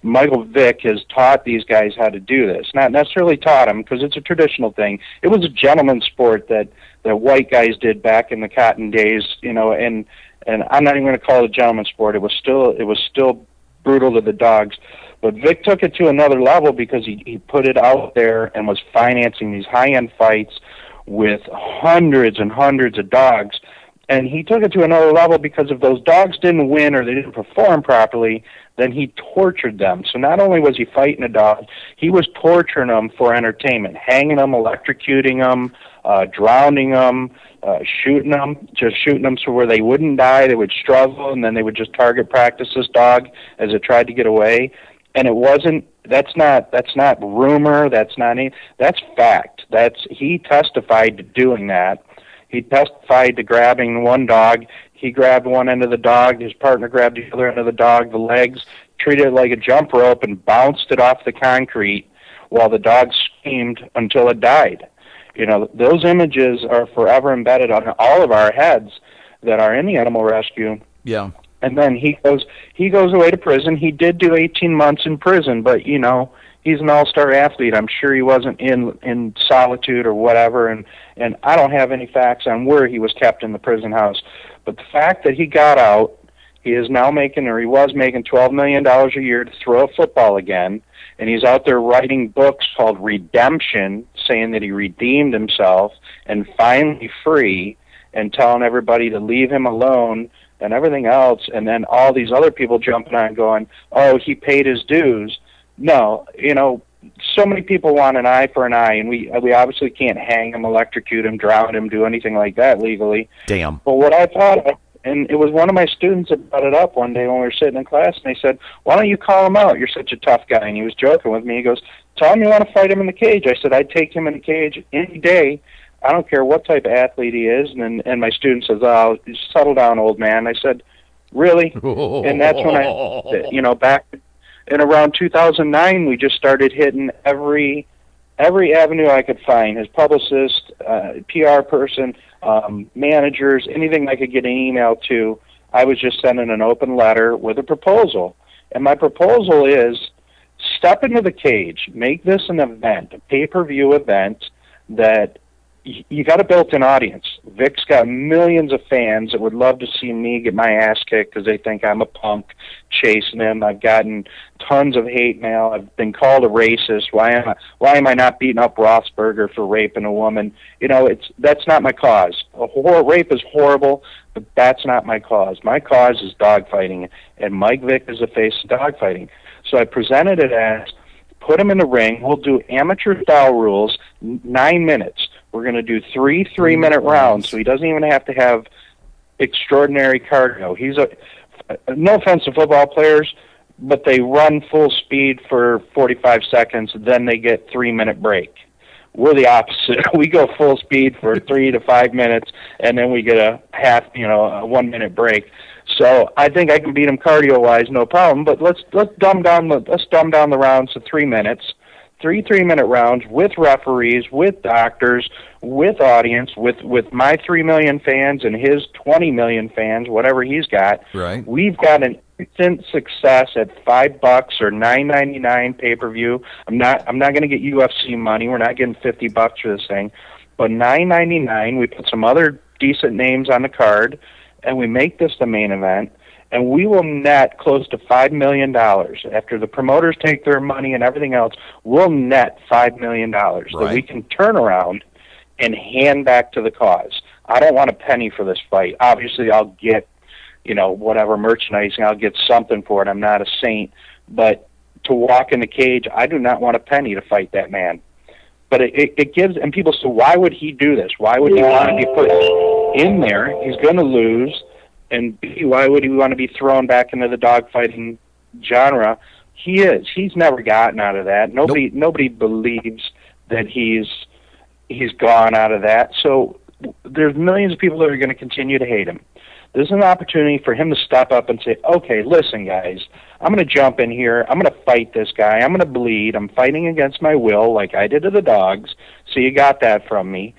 Michael Vick has taught these guys how to do this. Not necessarily taught them, because it's a traditional thing. It was a gentleman's sport that the white guys did back in the cotton days, and I'm not even going to call it a gentleman's sport. It was still brutal to the dogs. But Vic took it to another level because he put it out there and was financing these high-end fights with hundreds and hundreds of dogs. And he took it to another level because if those dogs didn't win or they didn't perform properly, then he tortured them. So not only was he fighting a dog, he was torturing them for entertainment, hanging them, electrocuting them, drowning them, shooting them so where they wouldn't die, they would struggle, and then they would just target practice this dog as it tried to get away. And that's not rumor, that's fact. He testified to doing that. He testified to grabbing one dog. He grabbed one end of the dog. His partner grabbed the other end of the dog, the legs, treated it like a jump rope, and bounced it off the concrete while the dog screamed until it died. Those images are forever embedded on all of our heads that are in the animal rescue. Yeah. And then he goes away to prison. He did do 18 months in prison, but he's an all-star athlete. I'm sure he wasn't in solitude or whatever, and I don't have any facts on where he was kept in the prison house. But the fact that he got out, he was making $12 million a year to throw a football again, and he's out there writing books called Redemption, saying that he redeemed himself and finally free, and telling everybody to leave him alone and everything else, and then all these other people jumping on going, oh, he paid his dues. No, so many people want an eye for an eye, and we obviously can't hang him, electrocute him, drown him, do anything like that legally. Damn. But what I thought of, and it was one of my students that brought it up one day when we were sitting in class, and they said, why don't you call him out? You're such a tough guy. And he was joking with me. He goes, tell him you want to fight him in the cage. I said, I'd take him in the cage any day. I don't care what type of athlete he is. And my student says, oh, settle down, old man. I said, really? And that's when back in around 2009, we just started hitting every avenue I could find. His publicist, PR person, managers, anything I could get an email to. I was just sending an open letter with a proposal. And my proposal is step into the cage, make this an event, a pay-per-view event that you got a built-in audience. Vic's got millions of fans that would love to see me get my ass kicked because they think I'm a punk chasing him. I've gotten tons of hate mail. I've been called a racist. Why am I not beating up Roethlisberger for raping a woman? That's not my cause. Rape is horrible, but that's not my cause. My cause is dogfighting, and Mike Vick is the face of dogfighting. So I presented it as, put him in the ring. We'll do amateur-style rules, 9 minutes. We're going to do three 3-minute rounds, so he doesn't even have to have extraordinary cardio. No offense to football players, but they run full speed for 45 seconds, then they get 3-minute break. We're the opposite. We go full speed for 3 to 5 minutes, and then we get a 1-minute break. So I think I can beat him cardio-wise, no problem. But let's dumb down the rounds to 3 minutes. 3 3-minute rounds with referees, with doctors, with audience, with my 3 million fans and his 20 million fans, whatever he's got. Right. We've got an instant success at $5 or $9.99 pay-per-view. I'm not going to get UFC money. We're not getting $50 for this thing, but $9.99. We put some other decent names on the card, and we make this the main event. And we will net close to $5 million. After the promoters take their money and everything else, we'll net $5 million that we can turn around and hand back to the cause. I don't want a penny for this fight. Obviously, I'll get, whatever merchandising. I'll get something for it. I'm not a saint. But to walk in the cage, I do not want a penny to fight that man. But it gives, and people say, why would he do this? Why would he want to be put in there? He's going to lose. And B, why would he want to be thrown back into the dogfighting genre? He is. He's never gotten out of that. Nobody believes that he's gone out of that. So there's millions of people that are going to continue to hate him. This is an opportunity for him to step up and say, okay, listen, guys, I'm going to jump in here. I'm going to fight this guy. I'm going to bleed. I'm fighting against my will like I did to the dogs. So you got that from me.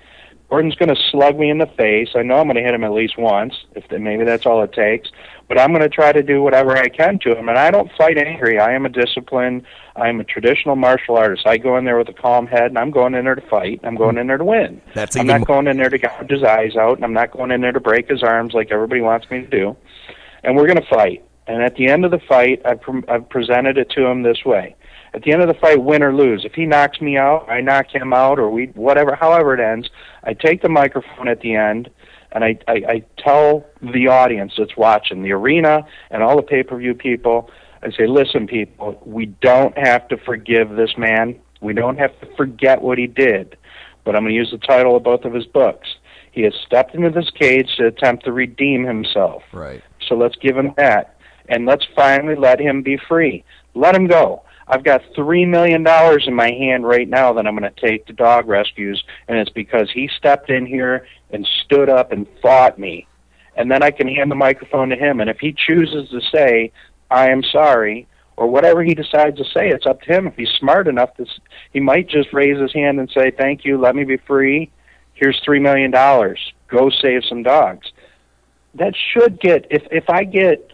Gordon's going to slug me in the face. I know I'm going to hit him at least once, maybe that's all it takes. But I'm going to try to do whatever I can to him. And I don't fight angry. I am a disciplined, I am a traditional martial artist. I go in there with a calm head, and I'm going in there to fight. I'm going in there to win. I'm not going in there to gouge his eyes out, and I'm not going in there to break his arms like everybody wants me to do. And we're going to fight. And at the end of the fight, I've presented it to him this way. At the end of the fight, win or lose, if he knocks me out, I knock him out, or however it ends, I take the microphone at the end, and I tell the audience that's watching, the arena and all the pay-per-view people, I say, listen, people, we don't have to forgive this man. We don't have to forget what he did. But I'm going to use the title of both of his books. He has stepped into this cage to attempt to redeem himself. Right. So let's give him that, and let's finally let him be free. Let him go. I've got $3 million in my hand right now that I'm going to take to dog rescues, and it's because he stepped in here and stood up and fought me. And then I can hand the microphone to him, and if he chooses to say, I am sorry, or whatever he decides to say, it's up to him. If he's smart enough, he might just raise his hand and say, thank you, let me be free, here's $3 million, go save some dogs. That should get, if I get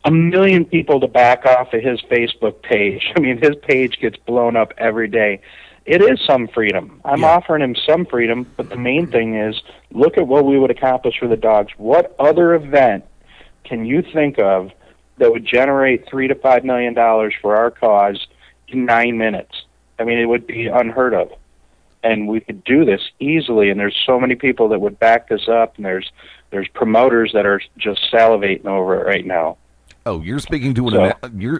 1 million people to back off of his Facebook page. I mean, his page gets blown up every day. It is some freedom. I'm offering him some freedom, but the main thing is, look at what we would accomplish for the dogs. What other event can you think of that would generate $3 to $5 million for our cause in 9 minutes? I mean, it would be unheard of. And we could do this easily, and there's so many people that would back this up, and there's promoters that are just salivating over it right now. Oh, you're speaking to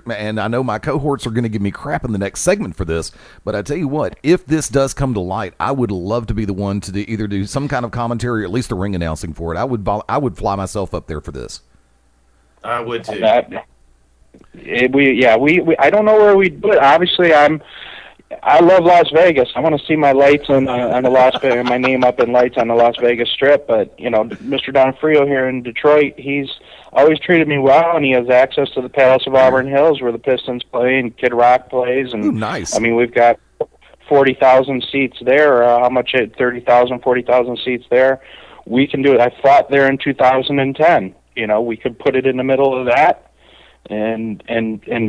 and I know my cohorts are going to give me crap in the next segment for this, but I tell you what, if this does come to light, I would love to be the one to either do some kind of commentary or at least the ring announcing for it. I would fly myself up there for this. I would too. I don't know where we'd put it. Obviously, I love Las Vegas. I want to see my lights on the Las Vegas, my name up in lights on the Las Vegas Strip. But Mr. Donofrio here in Detroit, he's always treated me well, and he has access to the Palace of Auburn Hills where the Pistons play and Kid Rock plays. And nice. I mean, we've got 40,000 seats there. How much? 30,000, 40,000 seats there. We can do it. I fought there in 2010. We could put it in the middle of that. And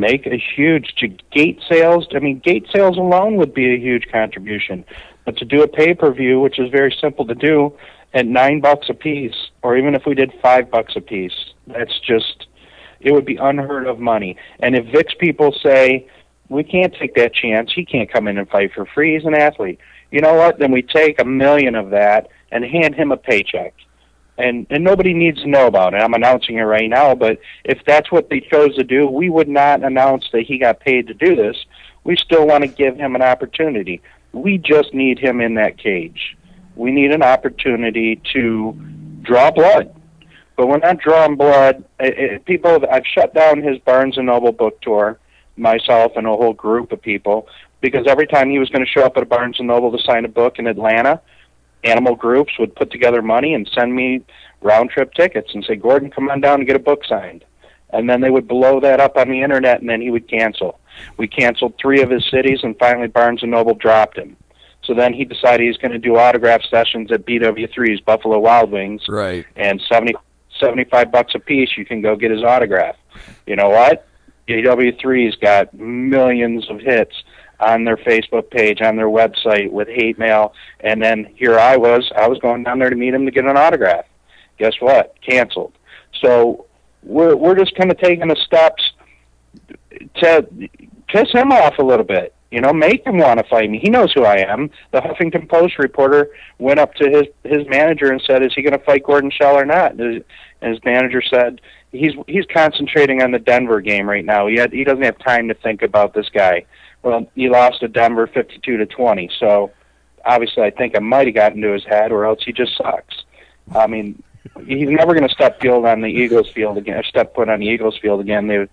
make a huge gate sales. I mean, gate sales alone would be a huge contribution. But to do a pay-per-view, which is very simple to do, at $9 a piece, or even if we did $5 a piece, it would be unheard of money. And if VIX people say, we can't take that chance, he can't come in and fight for free, he's an athlete. You know what? Then we take $1 million of that and hand him a paycheck. And nobody needs to know about it. I'm announcing it right now, but if that's what they chose to do, we would not announce that he got paid to do this. We still want to give him an opportunity. We just need him in that cage. We need an opportunity to draw blood. But we're not drawing blood. I've shut down his Barnes & Noble book tour, myself and a whole group of people, because every time he was going to show up at a Barnes & Noble to sign a book in Atlanta, animal groups would put together money and send me round-trip tickets and say, Gordon, come on down and get a book signed. And then they would blow that up on the internet, and then he would cancel. We canceled 3 of his cities, and finally Barnes & Noble dropped him. So then he decided he's going to do autograph sessions at BW3's, Buffalo Wild Wings. Right. And $75 a piece, you can go get his autograph. You know what? BW3's got millions of hits on their Facebook page, on their website, with hate mail. And then here I was going down there to meet him to get an autograph. Guess what? Canceled. So we're just kind of taking the steps to piss him off a little bit. You know, make him want to fight me. He knows who I am. The Huffington Post reporter went up to his manager and said, "Is he going to fight Gordon Schell or not?" And his manager said, "He's concentrating on the Denver game right now. He doesn't have time to think about this guy." Well, he lost to Denver 52-20. So obviously, I think I might have gotten to his head, or else he just sucks. I mean, he's never going to step foot on the Eagles field again. There's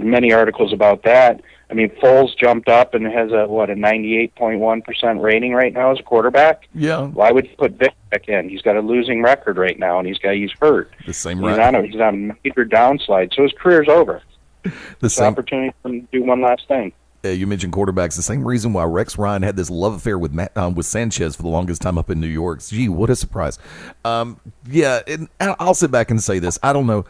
many articles about that. I mean, Foles jumped up and has a 98.1% rating right now as a quarterback. Yeah. Why would you put Vic back in? He's got a losing record right now, and he's hurt. The same He's on a major downslide, so his career's over. The same opportunity for him to do one last thing. You mentioned quarterbacks. The same reason why Rex Ryan had this love affair with Sanchez for the longest time up in New York. Gee, what a surprise! Yeah, and I'll sit back and say this. I don't know.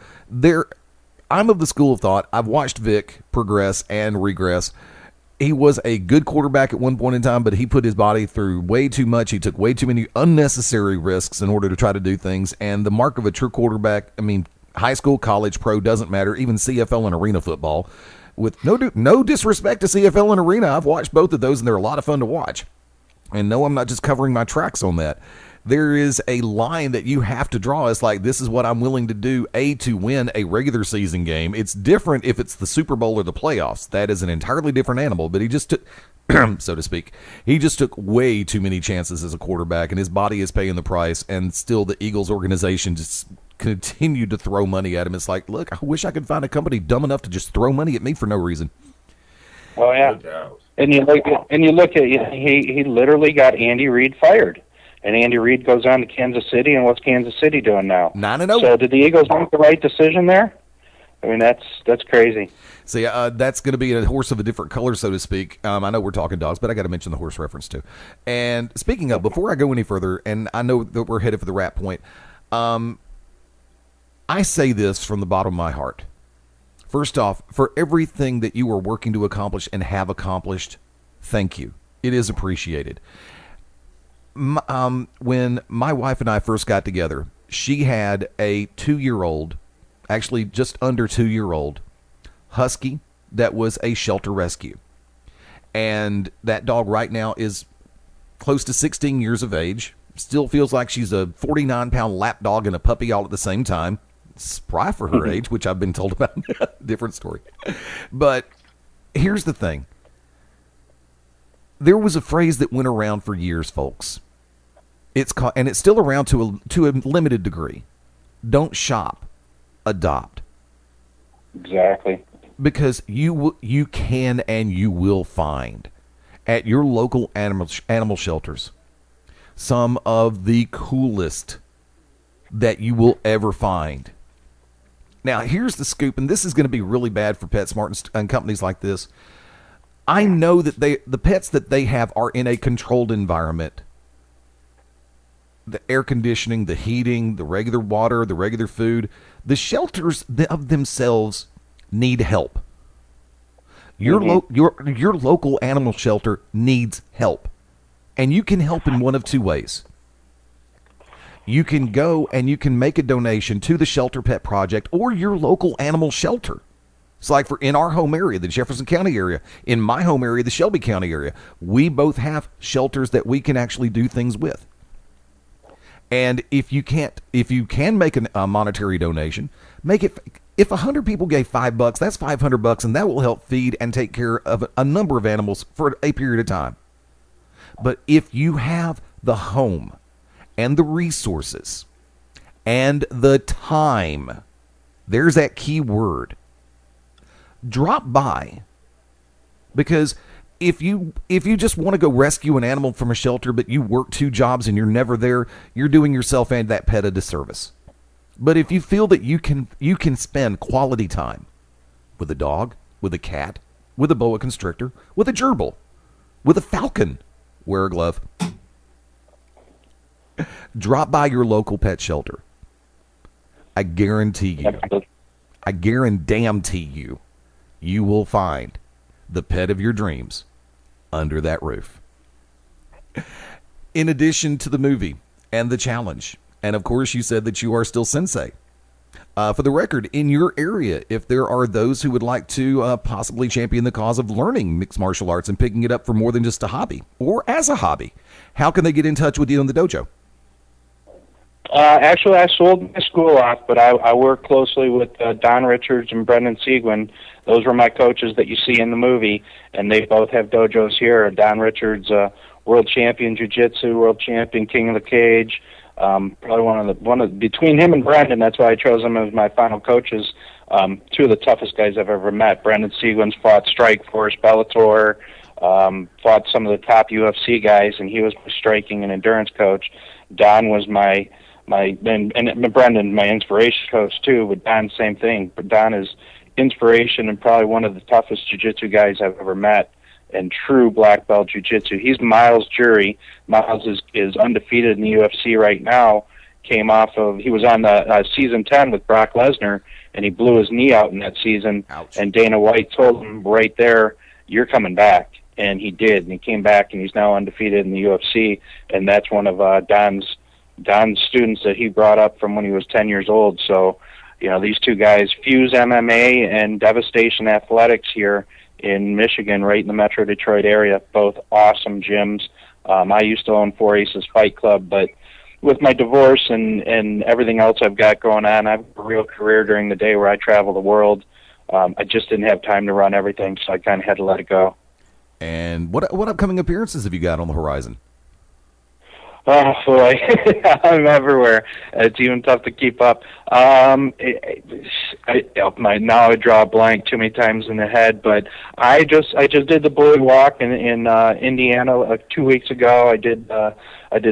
I'm of the school of thought. I've watched Vic progress and regress. He was a good quarterback at one point in time, but he put his body through way too much. He took way too many unnecessary risks in order to try to do things. And the mark of a true quarterback, I mean, high school, college, pro, doesn't matter. Even CFL and arena football. With no disrespect to CFL and arena, I've watched both of those, and they're a lot of fun to watch. And no, I'm not just covering my tracks on that. There is a line that you have to draw. It's like, this is what I'm willing to do, to win a regular season game. It's different if it's the Super Bowl or the playoffs. That is an entirely different animal, but he just took, so to speak, he just took way too many chances as a quarterback, and his body is paying the price, and still the Eagles organization just continued to throw money at him. It's like, look, I wish I could find a company dumb enough to just throw money at me for no reason. Oh, yeah. And you look at he literally got Andy Reid fired. And Andy Reid goes on to Kansas City, and what's Kansas City doing now? 9-0. So did the Eagles make the right decision there? I mean, that's crazy. See, that's going to be a horse of a different color, so to speak. I know we're talking dogs, but I got to mention the horse reference too. And speaking of, before I go any further, and I know that we're headed for the wrap point, I say this from the bottom of my heart. First off, for everything that you are working to accomplish and have accomplished, thank you. It is appreciated. When my wife and I first got together, she had a 2-year-old, actually just under 2-year-old, husky that was a shelter rescue. And that dog right now is close to 16 years of age. Still feels like she's a 49-pound lap dog and a puppy all at the same time. Spry for her age, which I've been told about. Different story. But here's the thing. There was a phrase that went around for years, folks. It's called, and it's still around to a limited degree. Don't shop, adopt. Exactly. Because you can and you will find at your local animal shelters some of the coolest that you will ever find. Now, here's the scoop, and this is going to be really bad for PetSmart and companies like this. I know that the pets that they have are in a controlled environment. The air conditioning, the heating, the regular water, the regular food. The shelters of themselves need help. Your local animal shelter needs help. And you can help in one of two ways. You can go and you can make a donation to the Shelter Pet Project or your local animal shelter. It's like in our home area, the Jefferson County area, in my home area, the Shelby County area, we both have shelters that we can actually do things with. And if you can make a monetary donation, make it. If 100 people gave $5, that's $500, and that will help feed and take care of a number of animals for a period of time. But if you have the home and the resources and the time, there's that key word. Drop by, because if you just want to go rescue an animal from a shelter, but you work 2 jobs and you're never there, you're doing yourself and that pet a disservice. But if you feel that you can spend quality time with a dog, with a cat, with a boa constrictor, with a gerbil, with a falcon. Wear a glove. Drop by your local pet shelter. I guarantee you, you will find the pet of your dreams under that roof. In addition to the movie and the challenge, and of course you said that you are still sensei. For the record, in your area, if there are those who would like to possibly champion the cause of learning mixed martial arts and picking it up for more than just a hobby, or as a hobby, how can they get in touch with you in the dojo? Actually, I sold my school off, but I work closely with Don Richards and Brendan Seguin. Those were my coaches that you see in the movie, and they both have dojos here. Don Richards, world champion jiu-jitsu, world champion king of the cage. Probably between him and Brendan, that's why I chose him as my final coaches. Two of the toughest guys I've ever met. Brendan Seguin's fought Strikeforce, Bellator, fought some of the top UFC guys, and he was my striking and endurance coach. Don was and Brendan, my inspiration coach too. But Don, same thing. But Don is inspiration and probably one of the toughest jiu-jitsu guys I've ever met, and true black belt jiu-jitsu. He's Miles' jury. Miles is undefeated in the UFC right now. He was on the season 10 with Brock Lesnar, and he blew his knee out in that season. Ouch. And Dana White told him right there, "You're coming back." And he did, and he came back, and he's now undefeated in the UFC. And that's one of Don's students that he brought up from when he was 10 years old. So, these two guys fuse MMA and Devastation Athletics here in Michigan, right in the Metro Detroit area. Both awesome gyms. I used to own Four Aces Fight Club, but with my divorce and everything else I've got going on, I have a real career during the day where I travel the world. I just didn't have time to run everything, so I kind of had to let it go. And what upcoming appearances have you got on the horizon? Oh boy, I'm everywhere. It's even tough to keep up. Now I draw a blank too many times in the head, but I just did the Bully Walk in Indiana 2 weeks ago. I did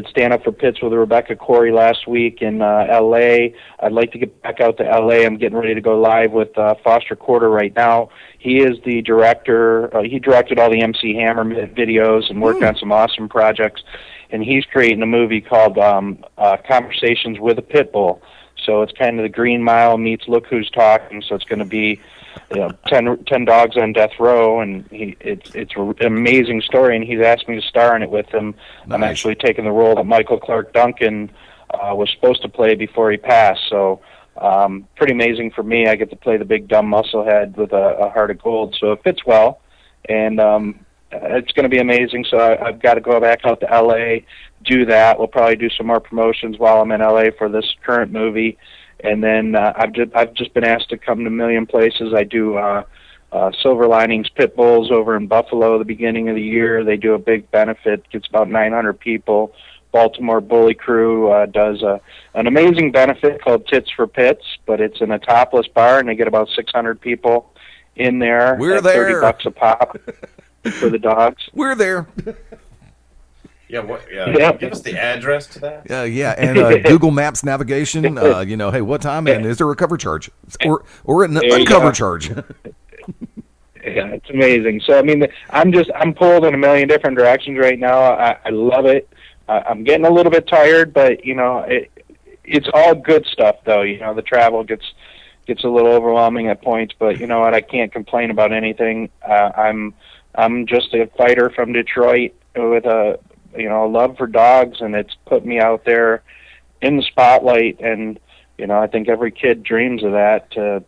stand up for Pitts with Rebecca Corey last week in L.A. I'd like to get back out to L.A. I'm getting ready to go live with Foster Quarter right now. He is the director. He directed all the MC Hammer videos and worked on some awesome projects. And he's creating a movie called Conversations with a Pit Bull. So it's kind of the Green Mile meets Look Who's Talking. So it's going to be 10 dogs on death row, and it's an amazing story, and he's asked me to star in it with him. Nice. I'm actually taking the role that Michael Clark Duncan was supposed to play before he passed. So pretty amazing for me. I get to play the big dumb musclehead with a heart of gold. So it fits well, and it's going to be amazing. So I've got to go back out to L.A., do that. We'll probably do some more promotions while I'm in L.A. for this current movie. And then I've just been asked to come to a million places. I do Silver Linings Pit Bulls over in Buffalo at the beginning of the year. They do a big benefit. Gets about 900 people. Baltimore Bully Crew does an amazing benefit called Tits for Pits, but it's in a topless bar, and they get about 600 people in there. We're there. $30 a pop for the dogs. We're there. Yeah. Give us the address to that. Yeah, and Google Maps navigation. Hey, what time? And is there a cover charge or an uncover charge? Yeah, it's amazing. So I mean, I'm pulled in a million different directions right now. I love it. I'm getting a little bit tired, but it's all good stuff though. The travel gets a little overwhelming at points, but you know what? I can't complain about anything. I'm just a fighter from Detroit with a love for dogs, and it's put me out there in the spotlight. And I think every kid dreams of that, to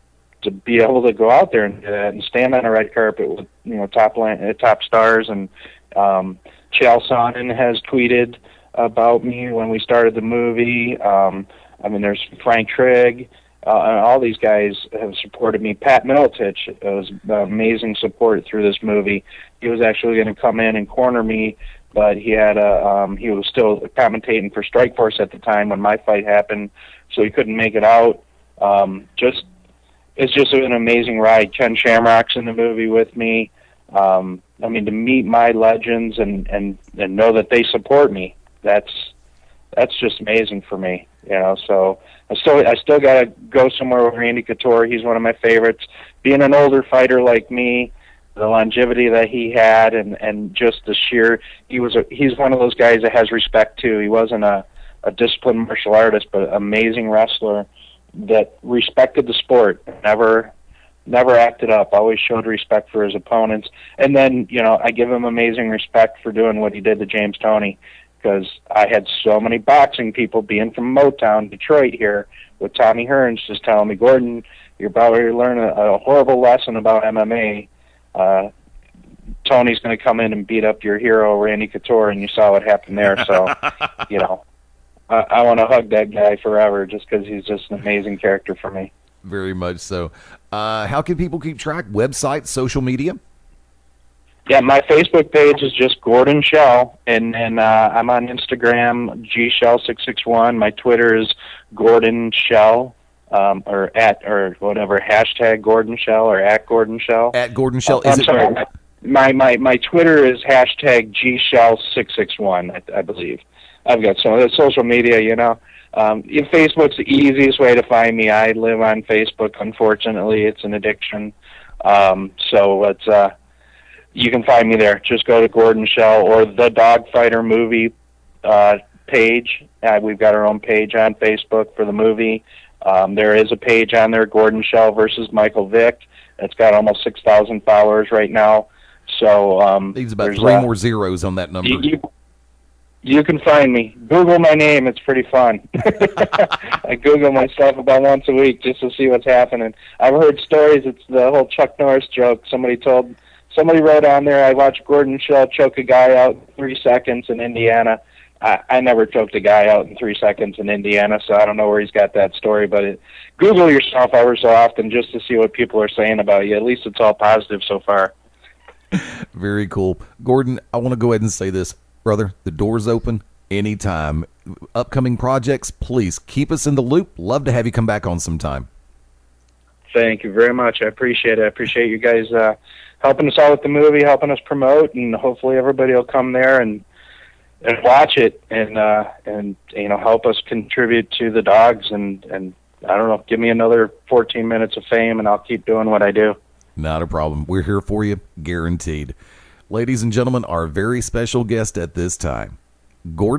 be able to go out there and do that and stand on a red carpet with top stars. And Chael Sonnen has tweeted about me when we started the movie. There's Frank Trigg. And all these guys have supported me. Pat Miletich was amazing support through this movie. He was actually going to come in and corner me, but he was still commentating for Strikeforce at the time when my fight happened, so he couldn't make it out. It's just an amazing ride. Ken Shamrock's in the movie with me. To meet my legends and know that they support me, that's just amazing for me. So I still got to go somewhere with Randy Couture. He's one of my favorites. Being an older fighter like me, the longevity that he had, and just the sheer, he's one of those guys that has respect too. He wasn't a disciplined martial artist, but an amazing wrestler that respected the sport, never acted up, always showed respect for his opponents. And then, I give him amazing respect for doing what he did to James Toney, because I had so many boxing people being from Motown, Detroit here, with Tommy Hearns just telling me, Gordon, you're about to learn a horrible lesson about MMA. Tony's going to come in and beat up your hero, Randy Couture, and you saw what happened there. So, I want to hug that guy forever just because he's just an amazing character for me. Very much so. How can people keep track? Website, social media? Yeah, my Facebook page is just Gordon Shell, and I'm on Instagram, gshell661. My Twitter is Gordon Shell, or whatever, hashtag Gordon Shell or at Gordon Shell. At Gordon Shell. I'm sorry. My Twitter is hashtag gshell661, I believe. I've got some social media, Facebook's the easiest way to find me. I live on Facebook, unfortunately. It's an addiction. So it's you can find me there. Just go to Gordon Shell or the Dogfighter movie page. We've got our own page on Facebook for the movie. There is a page on there, Gordon Shell versus Michael Vick. It's got almost 6,000 followers right now. So needs about 3 more zeros on that number. You can find me. Google my name. It's pretty fun. I Google myself about once a week just to see what's happening. I've heard stories. It's the whole Chuck Norris joke. Somebody wrote on there, I watched Gordon Shell choke a guy out in 3 seconds in Indiana. I never choked a guy out in 3 seconds in Indiana, so I don't know where he's got that story. But Google yourself ever so often just to see what people are saying about you. At least it's all positive so far. Very cool. Gordon, I want to go ahead and say this. Brother, the door's open anytime. Upcoming projects, please keep us in the loop. Love to have you come back on sometime. Thank you very much. I appreciate it. I appreciate you guys helping us out with the movie, helping us promote, and hopefully everybody will come there and watch it and help us contribute to the dogs and I don't know, give me another 14 minutes of fame and I'll keep doing what I do. Not a problem. We're here for you, guaranteed. Ladies and gentlemen, our very special guest at this time, Gordon.